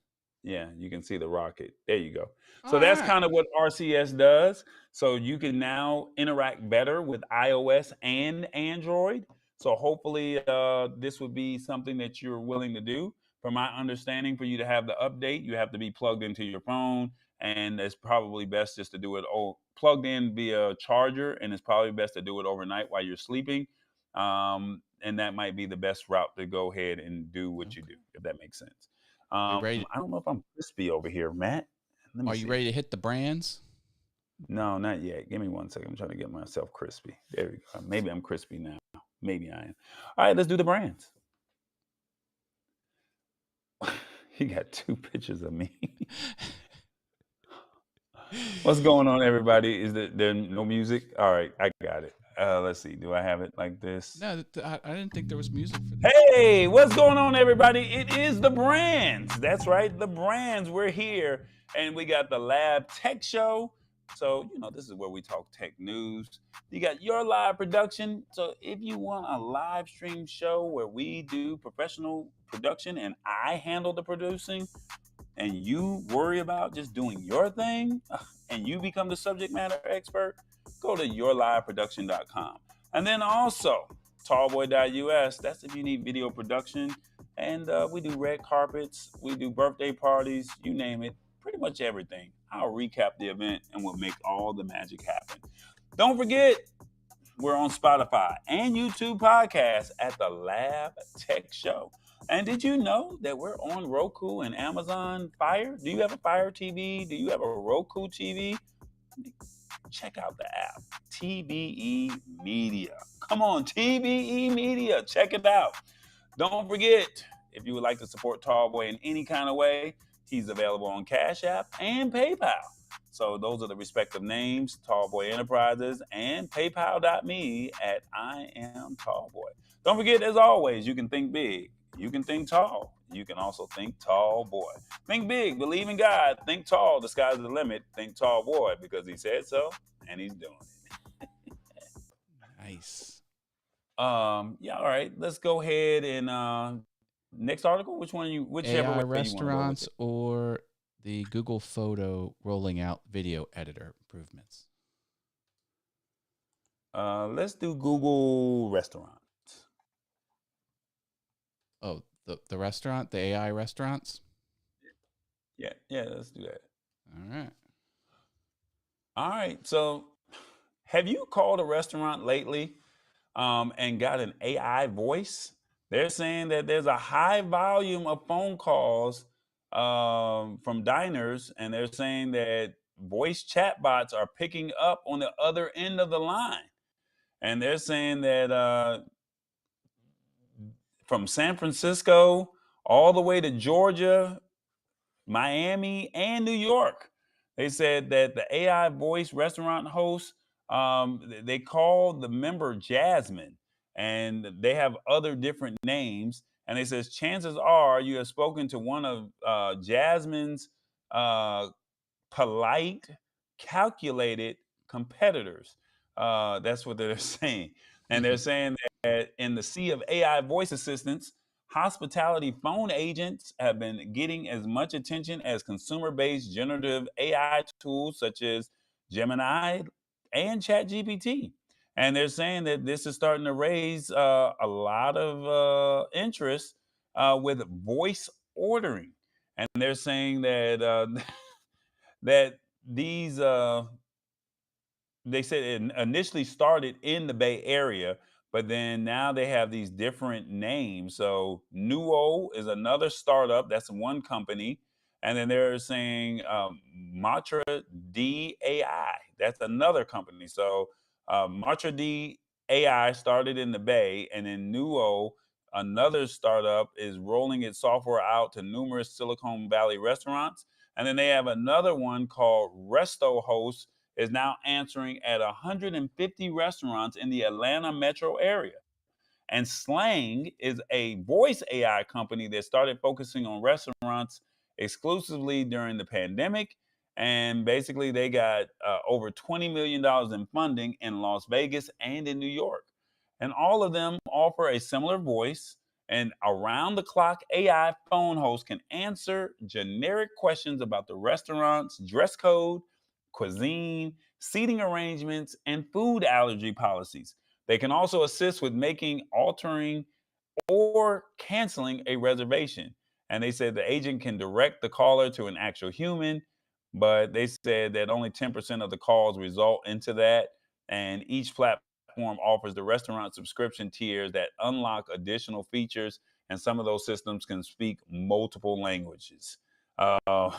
Yeah, you can see the rocket. There you go. All So that's right. kind of what RCS does. So you can now interact better with iOS and Android. So hopefully, this would be something that you're willing to do. From my understanding, for you to have the update, you have to be plugged into your phone, and it's probably best just to do it plugged in via charger, and it's probably best to do it overnight while you're sleeping. And that might be the best route to go ahead and do what you Okay. do, if that makes sense. You ready? I don't know if I'm crispy over here, Matt. Let me Are you see. ready to hit the brands? No, not yet. Give me 1 second. I'm trying to get myself crispy. There we go. Maybe I'm crispy now. Maybe I am. All right, let's do the brands. You got 2 pictures of me. What's going on, everybody? Is there no music? All right, I got it. Let's see. Do I have it like this? No, I didn't think there was music for this. Hey, what's going on, everybody? It is the brands. That's right, the brands. We're here, and we got the Lab Tech Show. So, this is where we talk tech news. You got your live production. So, if you want a live stream show where we do professional production and I handle the producing, and you worry about just doing your thing and you become the subject matter expert, go to yourliveproduction.com. And then also tallboy.us. That's if you need video production. And we do red carpets, we do birthday parties, you name it, pretty much everything. I'll recap the event and we'll make all the magic happen. Don't forget, we're on Spotify and YouTube podcasts at the Lab Tech Show. And did you know that we're on Roku and Amazon Fire? Do you have a Fire TV? Do you have a Roku TV? Check out the app, TBE Media. Come on, TBE Media. Check it out. Don't forget, if you would like to support Tallboy in any kind of way, he's available on Cash App and PayPal. So those are the respective names, Tallboy Enterprises and PayPal.me at I am Tallboy. Don't forget, as always, you can think big, you can think tall, you can also think tall boy. Think big, believe in God, think tall, the sky's the limit, think tall boy, because he said so and he's doing it. Nice. Yeah, all right. Let's go ahead and next article. Whichever AI way restaurants or the Google Photo rolling out video editor improvements. Let's do Google restaurants. Oh, the restaurant, the AI restaurants? Yeah, let's do that. All right. All right. So, have you called a restaurant lately and got an AI voice? They're saying that there's a high volume of phone calls from diners, and they're saying that voice chatbots are picking up on the other end of the line. And they're saying that from San Francisco all the way to Georgia, Miami, and New York, they said that the AI voice restaurant host, they call the member Jasmine, and they have other different names. And they says chances are you have spoken to one of Jasmine's polite, calculated competitors. That's what they're saying. And they're saying that in the sea of AI voice assistants, hospitality phone agents have been getting as much attention as consumer based generative AI tools such as Gemini and ChatGPT. And they're saying that this is starting to raise a lot of interest with voice ordering. And they're saying that that these they said it initially started in the Bay Area, but then now they have these different names. So Nuo is another startup. That's one company. And then they're saying Matra D AI. That's another company. So Matra D AI started in the Bay, and then Nuo, another startup, is rolling its software out to numerous Silicon Valley restaurants. And then they have another one called Resto Host, is now answering at 150 restaurants in the Atlanta metro area. And Slang is a voice AI company that started focusing on restaurants exclusively during the pandemic. And basically, they got over $20 million in funding in Las Vegas and in New York. And all of them offer a similar voice. And around the clock, AI phone hosts can answer generic questions about the restaurant's dress code, cuisine, seating arrangements, and food allergy policies. They can also assist with making, altering, or canceling a reservation. And they said the agent can direct the caller to an actual human, but they said that only 10% of the calls result into that. And each platform offers the restaurant subscription tiers that unlock additional features, and some of those systems can speak multiple languages. Uh,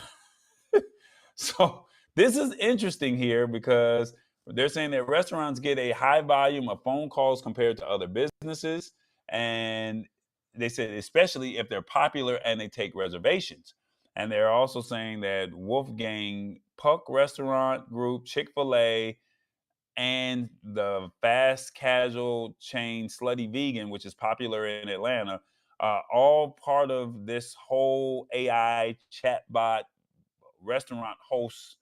so this is interesting here because they're saying that restaurants get a high volume of phone calls compared to other businesses. And they said, especially if they're popular and they take reservations. And they're also saying that Wolfgang Puck Restaurant Group, Chick-fil-A, and the fast casual chain Slutty Vegan, which is popular in Atlanta, all part of this whole AI chatbot restaurant host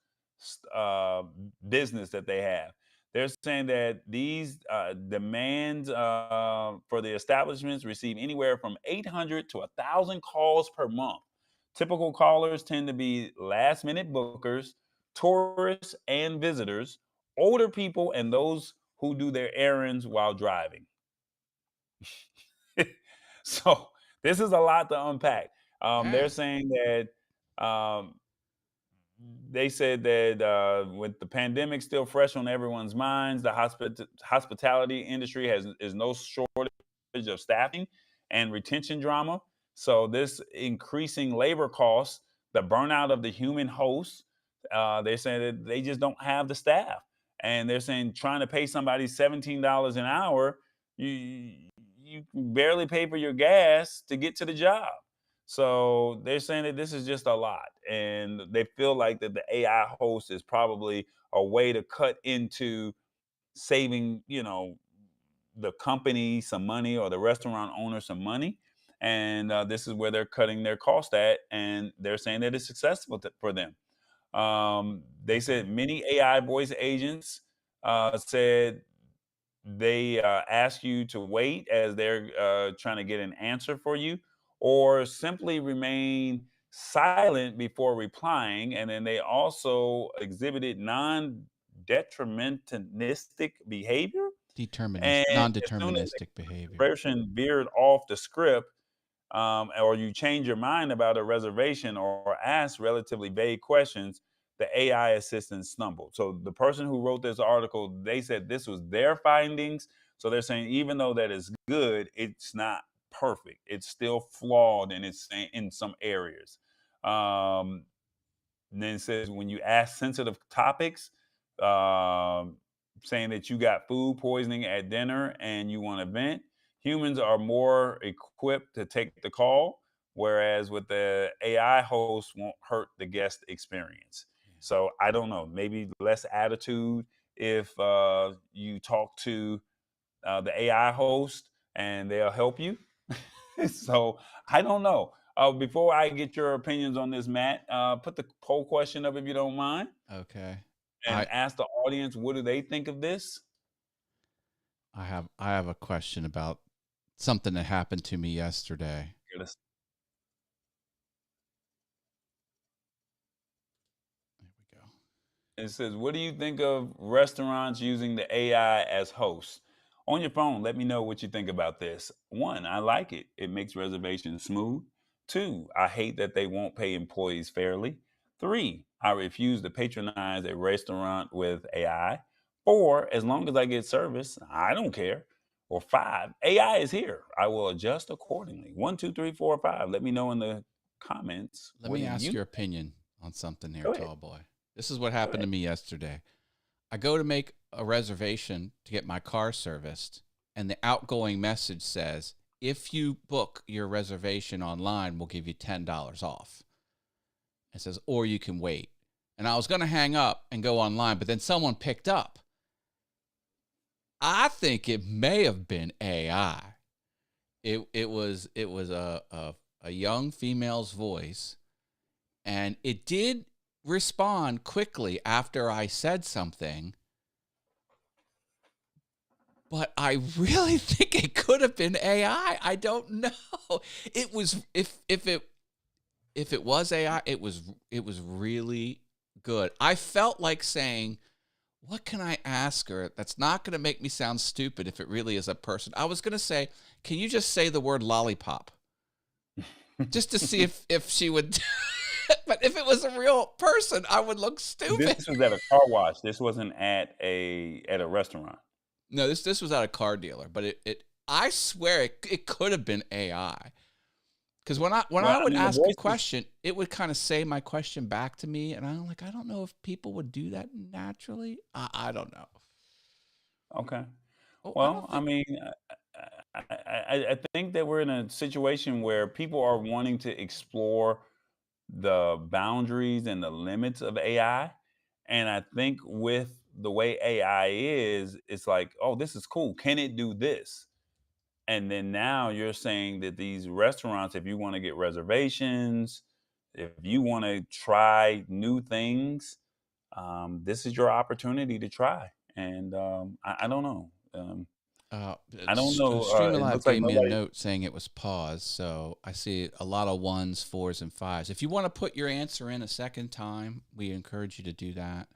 uh, business that they have. They're saying that these demands for the establishments receive anywhere from 800 to 1,000 calls per month. Typical callers tend to be last minute bookers, tourists, and visitors, older people and those who do their errands while driving. So this is a lot to unpack. Yeah. They're saying that they said that with the pandemic still fresh on everyone's minds, the hospitality industry is no shortage of staffing and retention drama. So this increasing labor costs, the burnout of the human host, they're saying that they just don't have the staff, and they're saying trying to pay somebody $17 an hour, you can barely pay for your gas to get to the job. So they're saying that this is just a lot, and they feel like that the AI host is probably a way to cut into saving, the company some money or the restaurant owner some money. And this is where they're cutting their cost at, and they're saying that it's successful for them. They said many AI voice agents said they ask you to wait as they're trying to get an answer for you, or simply remain silent before replying. And then they also exhibited non detrimentalistic behavior. And as soon as Non-deterministic the behavior. person veered off the script, or you change your mind about a reservation or ask relatively vague questions, the AI assistant stumbled. So the person who wrote this article, they said this was their findings. So they're saying even though that is good, it's not perfect. It's still flawed in some areas. Um, and then it says when you ask sensitive topics, um, saying that you got food poisoning at dinner and you want to vent, humans are more equipped to take the call, whereas with the AI host won't hurt the guest experience. So I don't know, maybe less attitude if you talk to the AI host and they'll help you. So I don't know. Before I get your opinions on this, Matt, put the poll question up if you don't mind, Okay. and I ask the audience what do they think of this. I have a question about something that happened to me yesterday. Get us- There we go. It says, "What do you think of restaurants using the AI as hosts?" On your phone, let me know what you think about this. One, I like it. It makes reservations smooth. Two, I hate that they won't pay employees fairly. Three, I refuse to patronize a restaurant with AI. Four, as long as I get service, I don't care. Or five, AI is here. I will adjust accordingly. One, two, three, four, five. Let me know in the comments. Let What me do ask you your opinion on something here, go ahead? tall boy. This is what Go happened ahead. to me yesterday. I go to make a reservation to get my car serviced, and the outgoing message says, if you book your reservation online, we'll give you $10 off. It says, or you can wait. And I was going to hang up and go online, but then someone picked up. I think it may have been AI. It was a young female's voice, and it did respond quickly after I said something. But I really think it could have been AI. I don't know. It was if it was AI, it was really good. I felt like saying, what can I ask her that's not going to make me sound stupid if it really is a person? I was going to say, can you just say the word lollipop? Just to see if she would. But if it was a real person, I would look stupid. This was at a car wash. This wasn't at a restaurant. No, this was at a car dealer, but it I swear it could have been AI. Because when Well, I I would mean, the ask a voices. question, it would kind of say my question back to me, and I'm like, I don't know if people would do that naturally. I don't know. Okay. Oh, I Well, don't I think. mean, I think that we're in a situation where people are wanting to explore the boundaries and the limits of AI. And I think with the way AI is, it's like, oh, this is cool. Can it do this? And then now you're saying that these restaurants, if you want to get reservations, if you want to try new things, this is your opportunity to try. And I don't know. I don't know. It Streamalive looks like gave me a nobody. note saying it was paused, so I see a lot of ones, fours, and fives. If you want to put your answer in a second time, we encourage you to do that.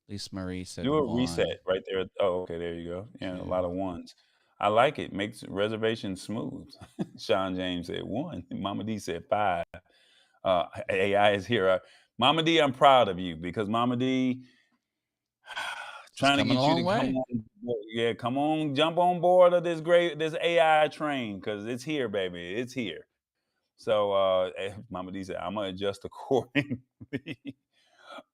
Lisa Marie said Do a 1. reset right there. Oh, okay, there you go. Yeah, a lot of ones. I like it. Makes reservations smooth. Sean James said 1. Mama D said 5. AI is here. Mama D, I'm proud of you because Mama D, She's trying to coming a get you long to come way. on. Yeah, come on, jump on board of this AI train because it's here, baby. It's here. So Mama D said, I'm gonna adjust accordingly.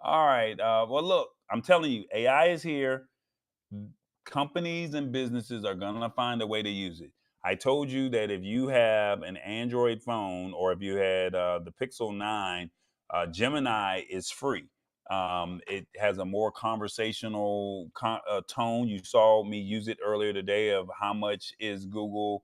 All right. Well, look, I'm telling you, AI is here. Companies and businesses are going to find a way to use it. I told you that if you have an Android phone or if you had the Pixel 9, Gemini is free. It has a more conversational tone. You saw me use it earlier today of how much is Google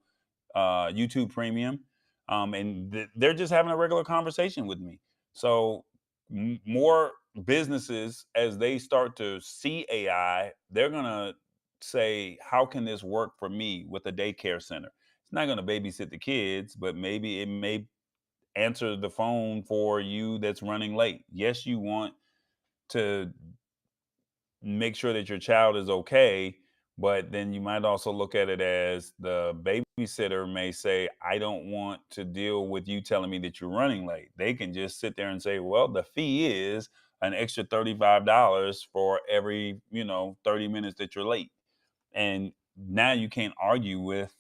YouTube Premium. And they're just having a regular conversation with me. So more businesses, as they start to see AI, they're going to say, how can this work for me with a daycare center? It's not going to babysit the kids, but maybe it may answer the phone for you that's running late. Yes, you want to make sure that your child is okay, but then you might also look at it as the babysitter may say, I don't want to deal with you telling me that you're running late. They can just sit there and say, well, the fee is an extra $35 for every, 30 minutes that you're late. And now you can't argue with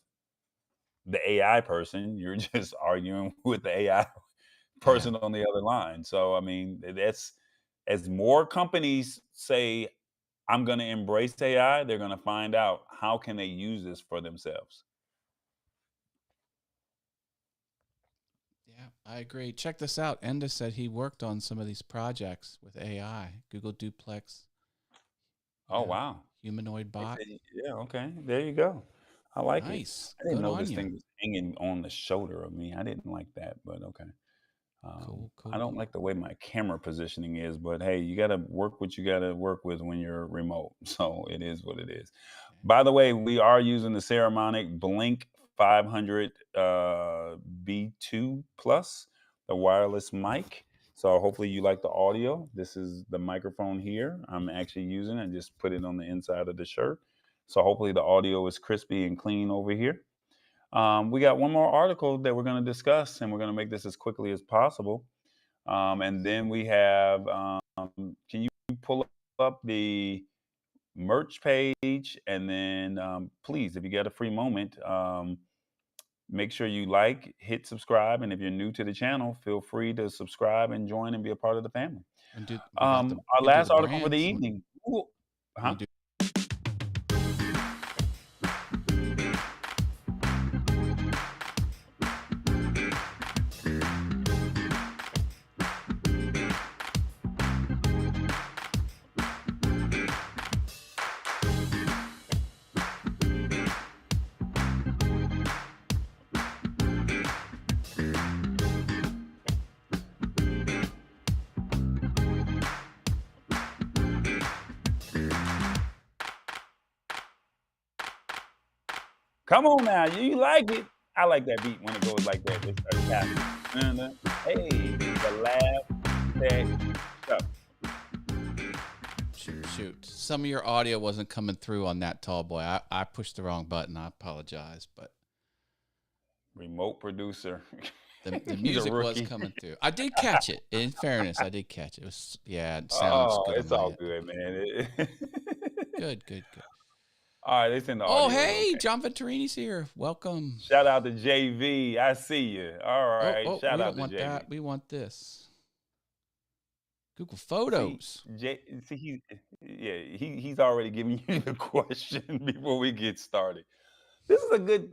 the AI person. You're just arguing with the AI person on the other line. So, I mean, that's as more companies say, I'm going to embrace AI, they're going to find out how can they use this for themselves. Yeah, I agree. Check this out. Enda said he worked on some of these projects with AI. Google Duplex. Oh, wow. Humanoid bot. Yeah, okay. There you go. I like Nice. it. I didn't Good know on this you. thing was hanging on the shoulder of me. I didn't like that, but okay. Cool. I don't like the way my camera positioning is, but hey, you got to work what you got to work with when you're remote. So it is what it is. By the way, we are using the Ceramonic Blink 500 B2 Plus, the wireless mic. So hopefully you like the audio. This is the microphone here. I'm actually using it. I just put it on the inside of the shirt. So hopefully the audio is crispy and clean over here. We got one more article that we're going to discuss, and we're going to make this as quickly as possible. And then we have, can you pull up the merch page? And then please, if you get a free moment, make sure you hit subscribe. And if you're new to the channel, feel free to subscribe and join and be a part of the family. And Our last article for the evening. Ooh, huh? Come on now, you like it? I like that beat when it goes like that. It's a tap. Hey, the laugh, Shoot. Some of your audio wasn't coming through on that, Tallboy. I pushed the wrong button. I apologize, but remote producer. The music was coming through. I did catch it. In fairness, I did catch it. It was it sounds good. It's all good, man. Good. All right, they send the audio. Oh, hey, John Venturini's here. Welcome. Shout out to JV. I see you. All right. Shout out to JV. We don't want that. We want this. Google Photos. He's already giving you the question before we get started. This is a good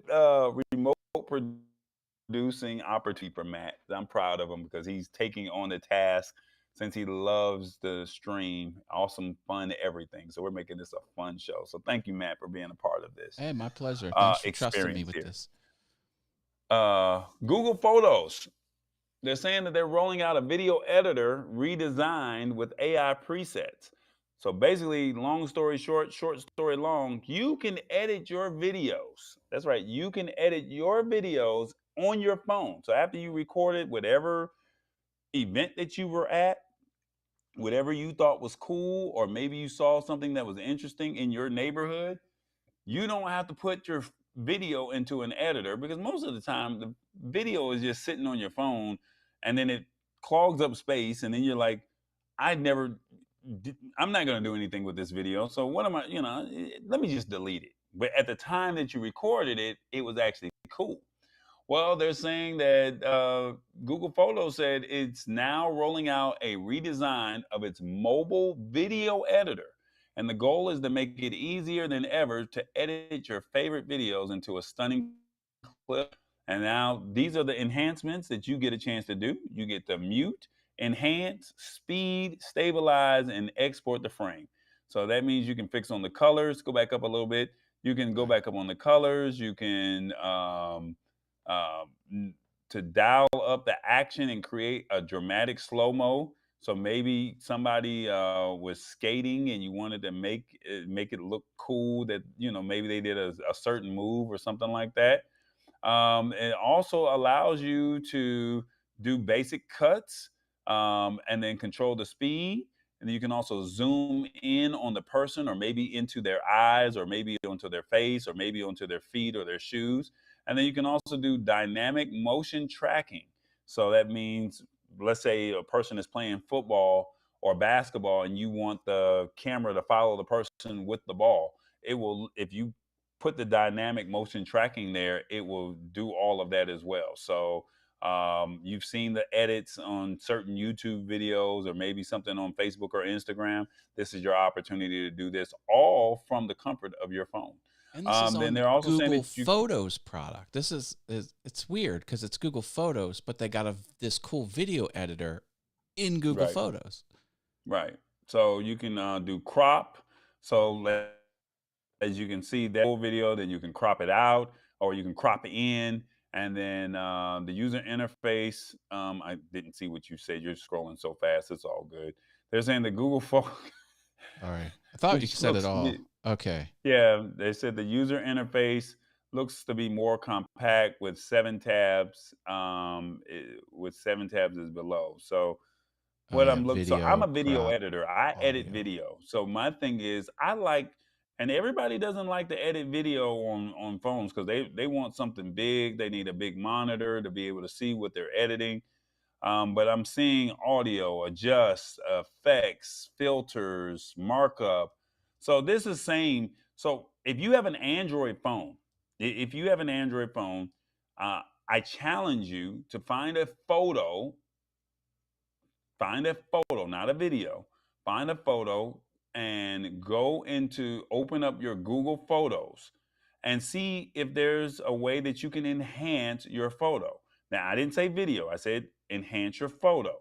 remote producing opportunity for Matt. I'm proud of him because he's taking on the task since he loves the stream. Awesome, fun, everything. So we're making this a fun show. So thank you, Matt, for being a part of this. Hey, my pleasure. Thanks for trusting me with this. Google Photos. They're saying that they're rolling out a video editor redesigned with AI presets. So basically, long story short, short story long, you can edit your videos. That's right. You can edit your videos on your phone. So after you recorded whatever event that you were at, whatever you thought was cool, or maybe you saw something that was interesting in your neighborhood, you don't have to put your video into an editor, because most of the time the video is just sitting on your phone, and then it clogs up space, and then you're like, I never I'm not going to do anything with this video, so what am I, let me just delete it. But at the time that you recorded it, it was actually cool. Well, they're saying that Google Photos said it's now rolling out a redesign of its mobile video editor. And the goal is to make it easier than ever to edit your favorite videos into a stunning clip. And now these are the enhancements that you get a chance to do. You get to mute, enhance, speed, stabilize, and export the frame. So that means you can fix on the colors, go back up a little bit. You can go back up on the colors. You can to dial up the action and create a dramatic slow mo. So maybe somebody was skating and you wanted to make it look cool, that maybe they did a certain move or something like that. It also allows you to do basic cuts, and then control the speed. And you can also zoom in on the person, or maybe into their eyes, or maybe onto their face, or maybe onto their feet or their shoes. And then you can also do dynamic motion tracking. So that means, let's say a person is playing football or basketball, and you want the camera to follow the person with the ball. It will, if you put the dynamic motion tracking there, it will do all of that as well. So you've seen the edits on certain YouTube videos, or maybe something on Facebook or Instagram. This is your opportunity to do this all from the comfort of your phone. And this is Then on they're also saying Google that you Photos product. This is it's weird because it's Google Photos, but they got this cool video editor in Google right, Photos. right. So you can do crop. So as you can see that whole video, then you can crop it out, or you can crop it in. And then the user interface, I didn't see what you said. You're scrolling so fast. It's all good. They're saying the Google Photos, All right. I thought you which said it looks, all. Okay. yeah, they said the user interface looks to be more compact with 7 tabs. With 7 tabs is below. So Oh what yeah, I'm video, a video crop, editor. I edit audio. video. So my thing is, I like, and everybody doesn't like to edit video on phones, because they want something big. They need a big monitor to be able to see what they're editing. But I'm seeing audio, adjust, effects, filters, markup. So this is saying, so if you have an Android phone, if you have an Android phone, uh, I challenge you to find a photo, not a video, find a photo, and open up your Google Photos and see if there's a way that you can enhance your photo. Now, I didn't say video, I said enhance your photo.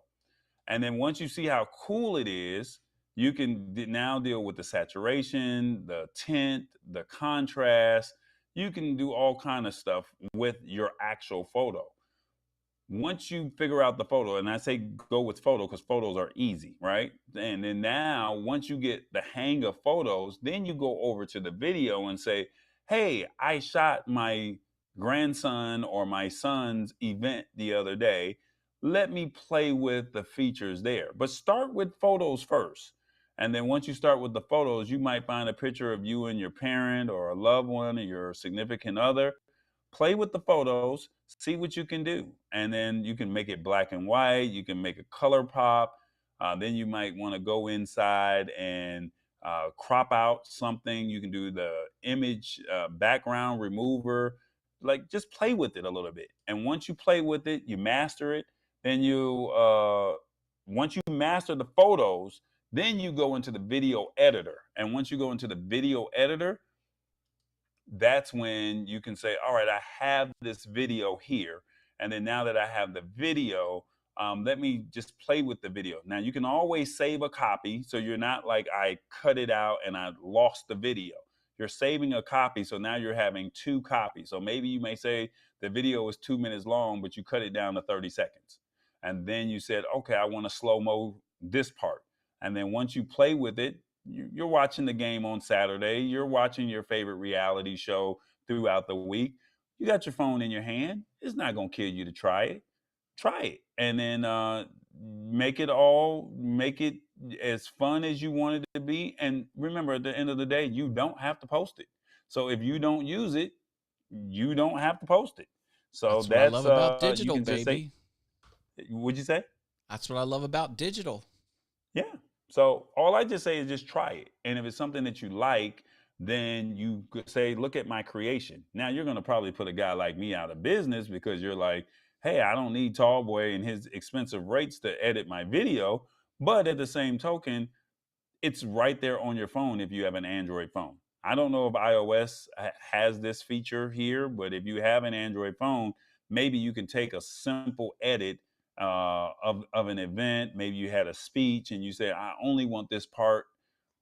And then once you see how cool it is, you can now deal with the saturation, the tint, the contrast. You can do all kind of stuff with your actual photo. Once you figure out the photo, and I say go with photo because photos are easy, right? And then now, once you get the hang of photos, then you go over to the video and say, hey, I shot my grandson or my son's event the other day. Let me play with the features there. But start with photos first. And then once you start with the photos, you might find a picture of you and your parent, or a loved one, or your significant other. Play with the photos, see what you can do. And then you can make it black and white. You can make a color pop. Then you might want to go inside and crop out something. You can do the image background remover. Like, just play with it a little bit. And once you play with it, you master it. Then once you master the photos, then you go into the video editor. And once you go into the video editor, that's when you can say, all right, I have this video here. And then now that I have the video, let me just play with the video. Now, you can always save a copy. So you're not like, I cut it out and I lost the video. You're saving a copy. So now you're having 2 copies. So maybe you may say the video is 2 minutes long, but you cut it down to 30 seconds. And then you said, okay, I want to slow mo this part. And then once you play with it, you're watching the game on Saturday. You're watching your favorite reality show throughout the week. You got your phone in your hand. It's not going to kill you to try it. Try it. And then make it as fun as you want it to be. And remember, at the end of the day, you don't have to post it. So if you don't use it, you don't have to post it. So That's what I that's love about you digital, can just say, baby. would you say? That's what I love about digital. Yeah. So all I just say is just try it. And if it's something that you like, then you could say, look at my creation. Now you're going to probably put a guy like me out of business because you're like, hey, I don't need Tallboy and his expensive rates to edit my video. But at the same token, it's right there on your phone if you have an Android phone. I don't know if iOS has this feature here, but if you have an Android phone, maybe you can take a simple edit of an event. Maybe you had a speech and you said, I only want this part.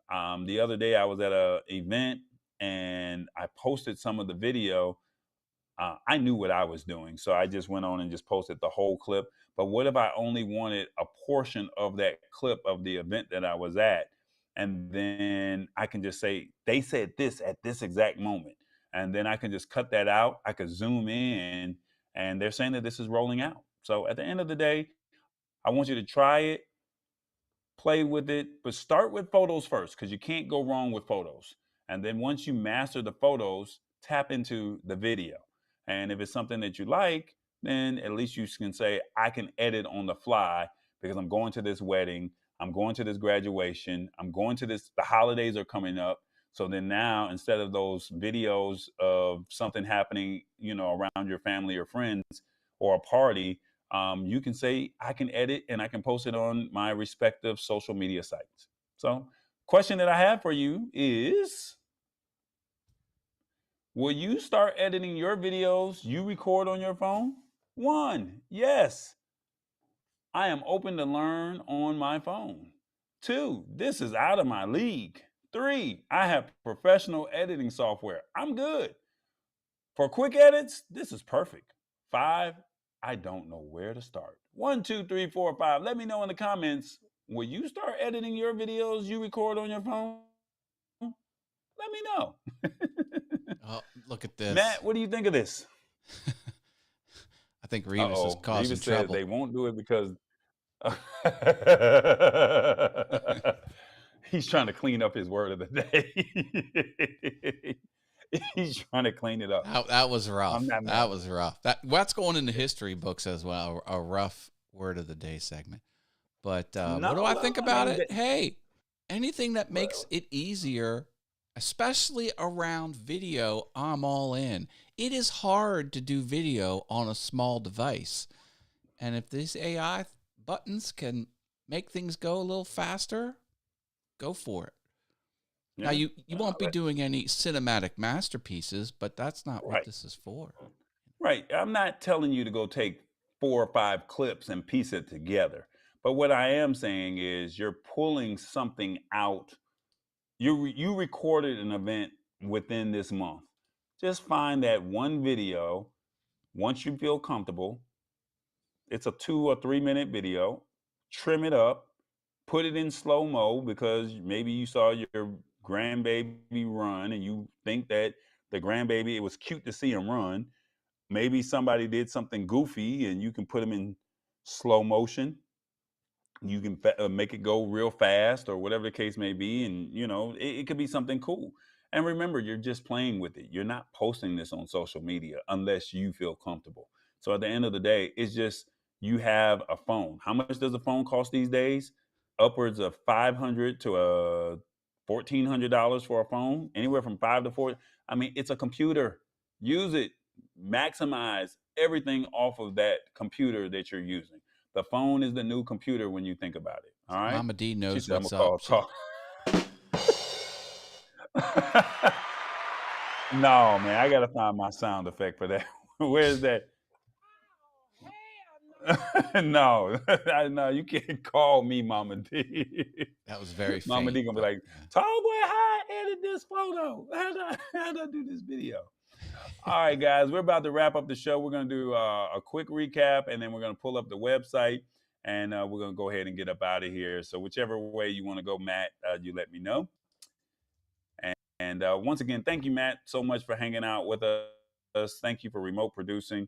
The other day I was at a event and I posted some of the video. I knew what I was doing. So I just went on and just posted the whole clip. But what if I only wanted a portion of that clip of the event that I was at? And then I can just say, they said this at this exact moment. And then I can just cut that out. I could zoom in and they're saying that this is rolling out. So at the end of the day, I want you to try it, play with it, but start with photos first because you can't go wrong with photos. And then once you master the photos, tap into the video. And if it's something that you like, then at least you can say, I can edit on the fly because I'm going to this wedding, I'm going to this graduation, I'm going to this, the holidays are coming up. So then now, instead of those videos of something happening, around your family or friends or a party, you can say, I can edit and I can post it on my respective social media sites. So, question that I have for you is, will you start editing your videos you record on your phone? 1, yes, I am open to learn on my phone. 2, this is out of my league. 3, I have professional editing software. I'm good. For quick edits, this is perfect. 5, I don't know where to start. 1, 2, 3, 4, 5. Let me know in the comments. Will you start editing your videos you record on your phone? Let me know. Oh, look at this. Matt, what do you think of this? I think Revis is causing Revis says trouble. they won't do it because he's trying to clean up his word of the day. He's trying to clean it up. That was rough. I'm not mad. That was rough. That's going in the history books as well. A rough word of the day segment. But what do I think about it? Hey, anything that makes it easier, especially around video, I'm all in. It is hard to do video on a small device. And if these AI buttons can make things go a little faster, go for it. Yeah. Now, you won't be doing any cinematic masterpieces, but that's not what this is for. Right. I'm not telling you to go take 4 or 5 clips and piece it together. But what I am saying is you're pulling something out. You recorded an event within this month. Just find that one video. Once you feel comfortable, it's a 2 or 3 minute video. Trim it up, put it in slow mo because maybe you saw your grandbaby run and you think that the grandbaby, it was cute to see him run. Maybe somebody did something goofy and you can put them in slow motion. You can make it go real fast or whatever the case may be. And, it could be something cool. And remember, you're just playing with it. You're not posting this on social media unless you feel comfortable. So at the end of the day, it's just you have a phone. How much does a phone cost these days? Upwards of $500 to $1,400 for a phone, anywhere from 5 to 4. I mean, it's a computer. Use it. Maximize everything off of that computer that you're using. The phone is the new computer when you think about it. All right. Mama D knows what's up. No, man, I gotta find my sound effect for that. Where's that? No, no, you can't call me Mama D. That was very faint. Mama D gonna be like, Tallboy, how I edit this photo? How do I do this video? All right, guys, we're about to wrap up the show. We're going to do a quick recap, and then we're going to pull up the website, and we're going to go ahead and get up out of here. So whichever way you want to go, Matt, you let me know. And once again, thank you, Matt, so much for hanging out with us. Thank you for remote producing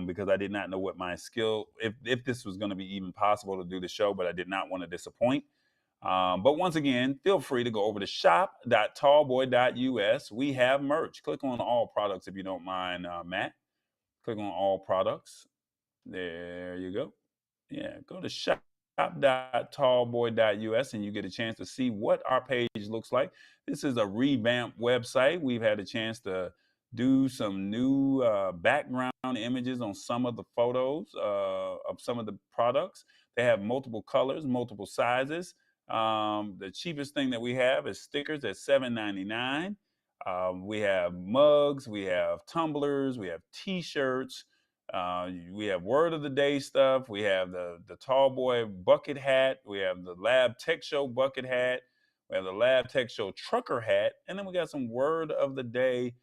because I did not know what my skill, if this was going to be even possible to do the show, but I did not want to disappoint. But once again, feel free to go over to shop.tallboy.us. We have merch. Click on all products if you don't mind, Matt. Click on all products. There you go. Yeah, go to shop.tallboy.us and you get a chance to see what our page looks like. This is a revamped website. We've had a chance to do some new background images on some of the photos of some of the products. They have multiple colors, multiple sizes. The cheapest thing that we have is stickers at $7.99. We have mugs, we have tumblers, we have T-shirts. We have word of the day stuff. We have the Tallboy bucket hat. We have the Lab Tech Show bucket hat. We have the Lab Tech Show trucker hat, and then we got some word of the day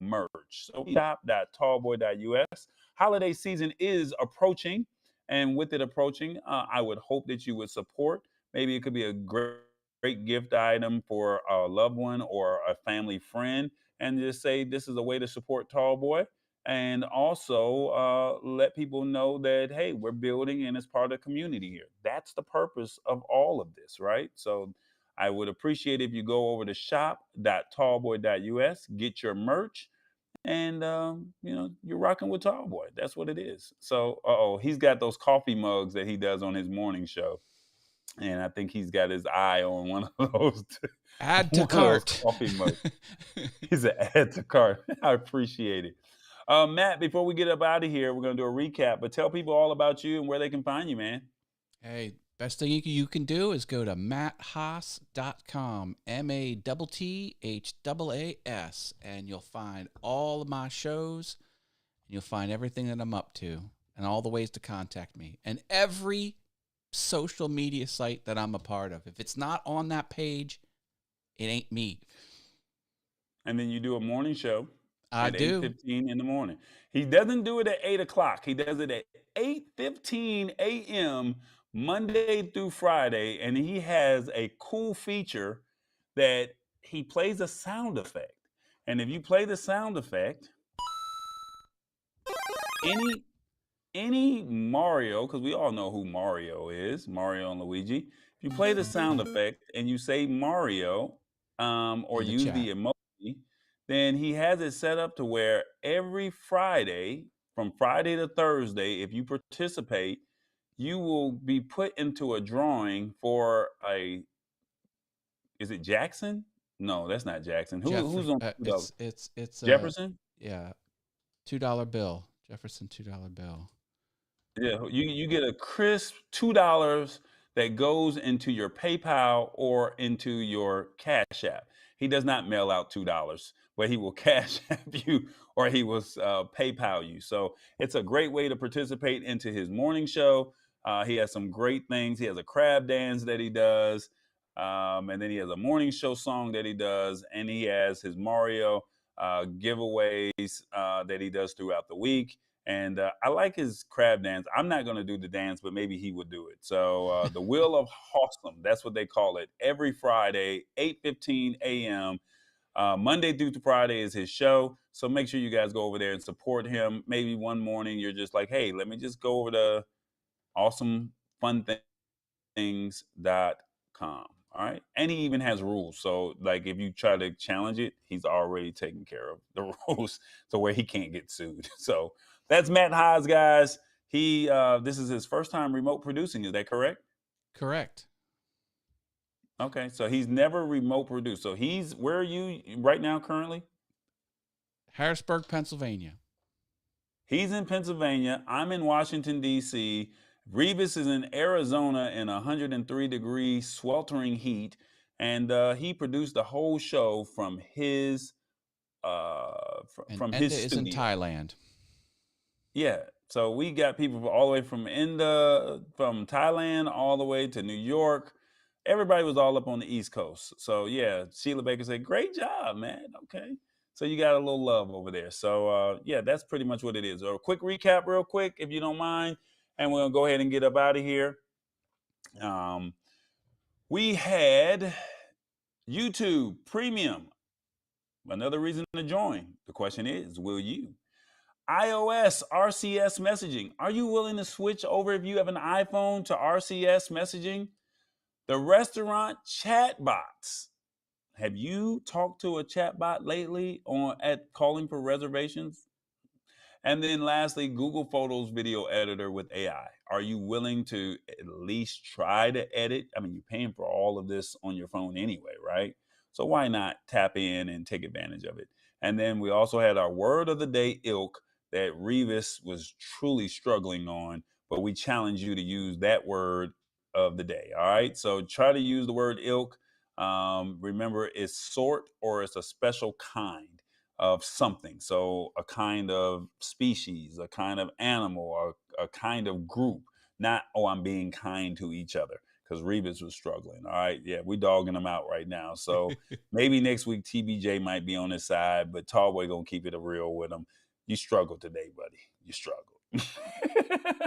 merch. So shop.tallboy.us. Holiday season is approaching, and with it approaching, I would hope that you would support. Maybe it could be a great gift item for a loved one or a family friend, and just say this is a way to support Tallboy. And also let people know that, hey, we're building and it's part of the community here. That's the purpose of all of this, right? So I would appreciate if you go over to shop.tallboy.us, get your merch, and you're rocking with Tallboy. That's what it is. So, he's got those coffee mugs that he does on his morning show, and I think he's got his eye on one of those. Add to One of those cart. coffee mugs. He's an add to cart. I appreciate it. Matt, before we get up out of here, we're gonna do a recap, but tell people all about you and where they can find you, man. Hey, best thing you can do is go to matthaas.com, MATTHAAS, and you'll find all of my shows. And you'll find everything that I'm up to and all the ways to contact me and every social media site that I'm a part of. If it's not on that page, it ain't me. And then you do a morning show I at do. 8:15 in the morning. He doesn't do it at 8 o'clock. He does it at 8:15 a.m. Monday through Friday, and he has a cool feature that he plays a sound effect. And if you play the sound effect, any Mario, because we all know who Mario is, Mario and Luigi. If you play the sound effect and you say Mario, or In the use the chat. emoji, then he has it set up to where every Friday, from Friday to Thursday, if you participate, you will be put into a drawing for is it Jackson? No, that's not Jackson. Who's on $2? It's Jefferson? yeah, $2 bill. Jefferson $2 bill. Yeah, you get a crisp $2 that goes into your PayPal or into your Cash App. He does not mail out $2, but he will Cash App you or he will PayPal you. So it's a great way to participate into his morning show. He has some great things. He has a crab dance that he does, and then he has a morning show song that he does, and he has his Mario giveaways that he does throughout the week. And I like his crab dance. I'm not going to do the dance, but maybe he would do it. So the Wheel of Awesome, that's what they call it. Every Friday, 8:15 a.m. Monday through to Friday is his show. So make sure you guys go over there and support him. Maybe one morning you're just like, hey, let me just go over to awesomefunthings.com. All right. And he even has rules. So, like, if you try to challenge it, he's already taken care of the rules to where he can't get sued. So, that's Matt Haas, guys. This is his first time remote producing. Is that correct? Correct. Okay. So, he's never remote produced. So, where are you right now currently? Harrisburg, Pennsylvania. He's in Pennsylvania. I'm in Washington, D.C. Revis is in Arizona in 103-degree sweltering heat, and he produced the whole show from his And from Enda his is in studio. Thailand. Yeah, so we got people all the way from Thailand all the way to New York. Everybody was all up on the East Coast. So yeah, Sheila Baker said, "Great job, man." Okay. So you got a little love over there. So yeah, that's pretty much what it is. A quick recap, real quick, if you don't mind, and we're gonna go ahead and get up out of here. We had YouTube Premium. Another reason to join. The question is, will you? iOS RCS messaging. Are you willing to switch over if you have an iPhone to RCS messaging? The restaurant chatbots. Have you talked to a chatbot lately at calling for reservations? And then lastly, Google Photos video editor with AI. Are you willing to at least try to edit? I mean, you're paying for all of this on your phone anyway, right? So why not tap in and take advantage of it? And then we also had our word of the day, ilk, that Revis was truly struggling on, but we challenge you to use that word of the day. All right. So try to use the word ilk. Remember, it's sort or it's a special kind of something. So a kind of species, a kind of animal, or a kind of group. Not, oh, I'm being kind to each other, because Revis was struggling. All right. Yeah, we dogging him out right now. So maybe next week TBJ might be on his side, but Tallboy gonna keep it a real with him. You struggled today, buddy. You struggled.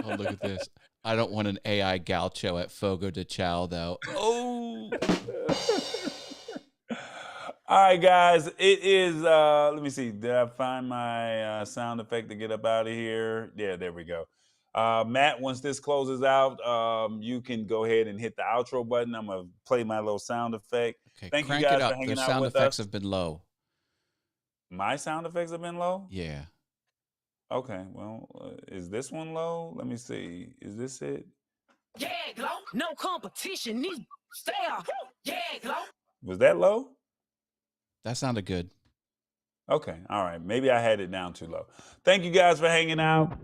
Oh, look at this. I don't want an AI gaucho at Fogo de Chao, though. Oh. All right, guys. It is, let me see. Did I find my sound effect to get up out of here? Yeah, there we go. Matt, once this closes out, you can go ahead and hit the outro button. I'm going to play my little sound effect. Okay, Thank you crank guys it up. for hanging The out sound with effects us. have been low. My sound effects have been low? Yeah. Okay, well, is this one low? Let me see. Is this it? Yeah, glow. No competition. These stay off. Yeah, glow. Was that low? That sounded good. Okay, all right. Maybe I had it down too low. Thank you guys for hanging out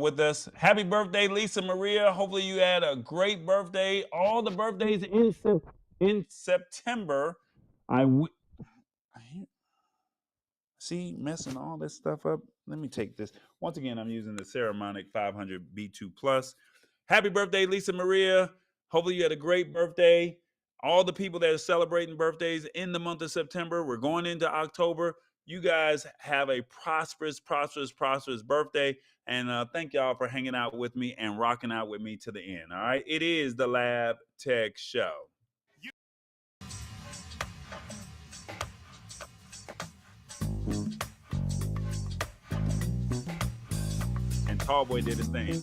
with us. Happy birthday, Lisa Maria. Hopefully you had a great birthday. All the birthdays in September. See, messing all this stuff up. Let me take this. Once again, I'm using the Ceremonic 500 B2 Plus. Happy birthday, Lisa Maria. Hopefully you had a great birthday. All the people that are celebrating birthdays in the month of September, we're going into October. You guys have a prosperous birthday. And thank y'all for hanging out with me and rocking out with me to the end. All right. It is the Lab Tech Show. And Tallboy did his thing.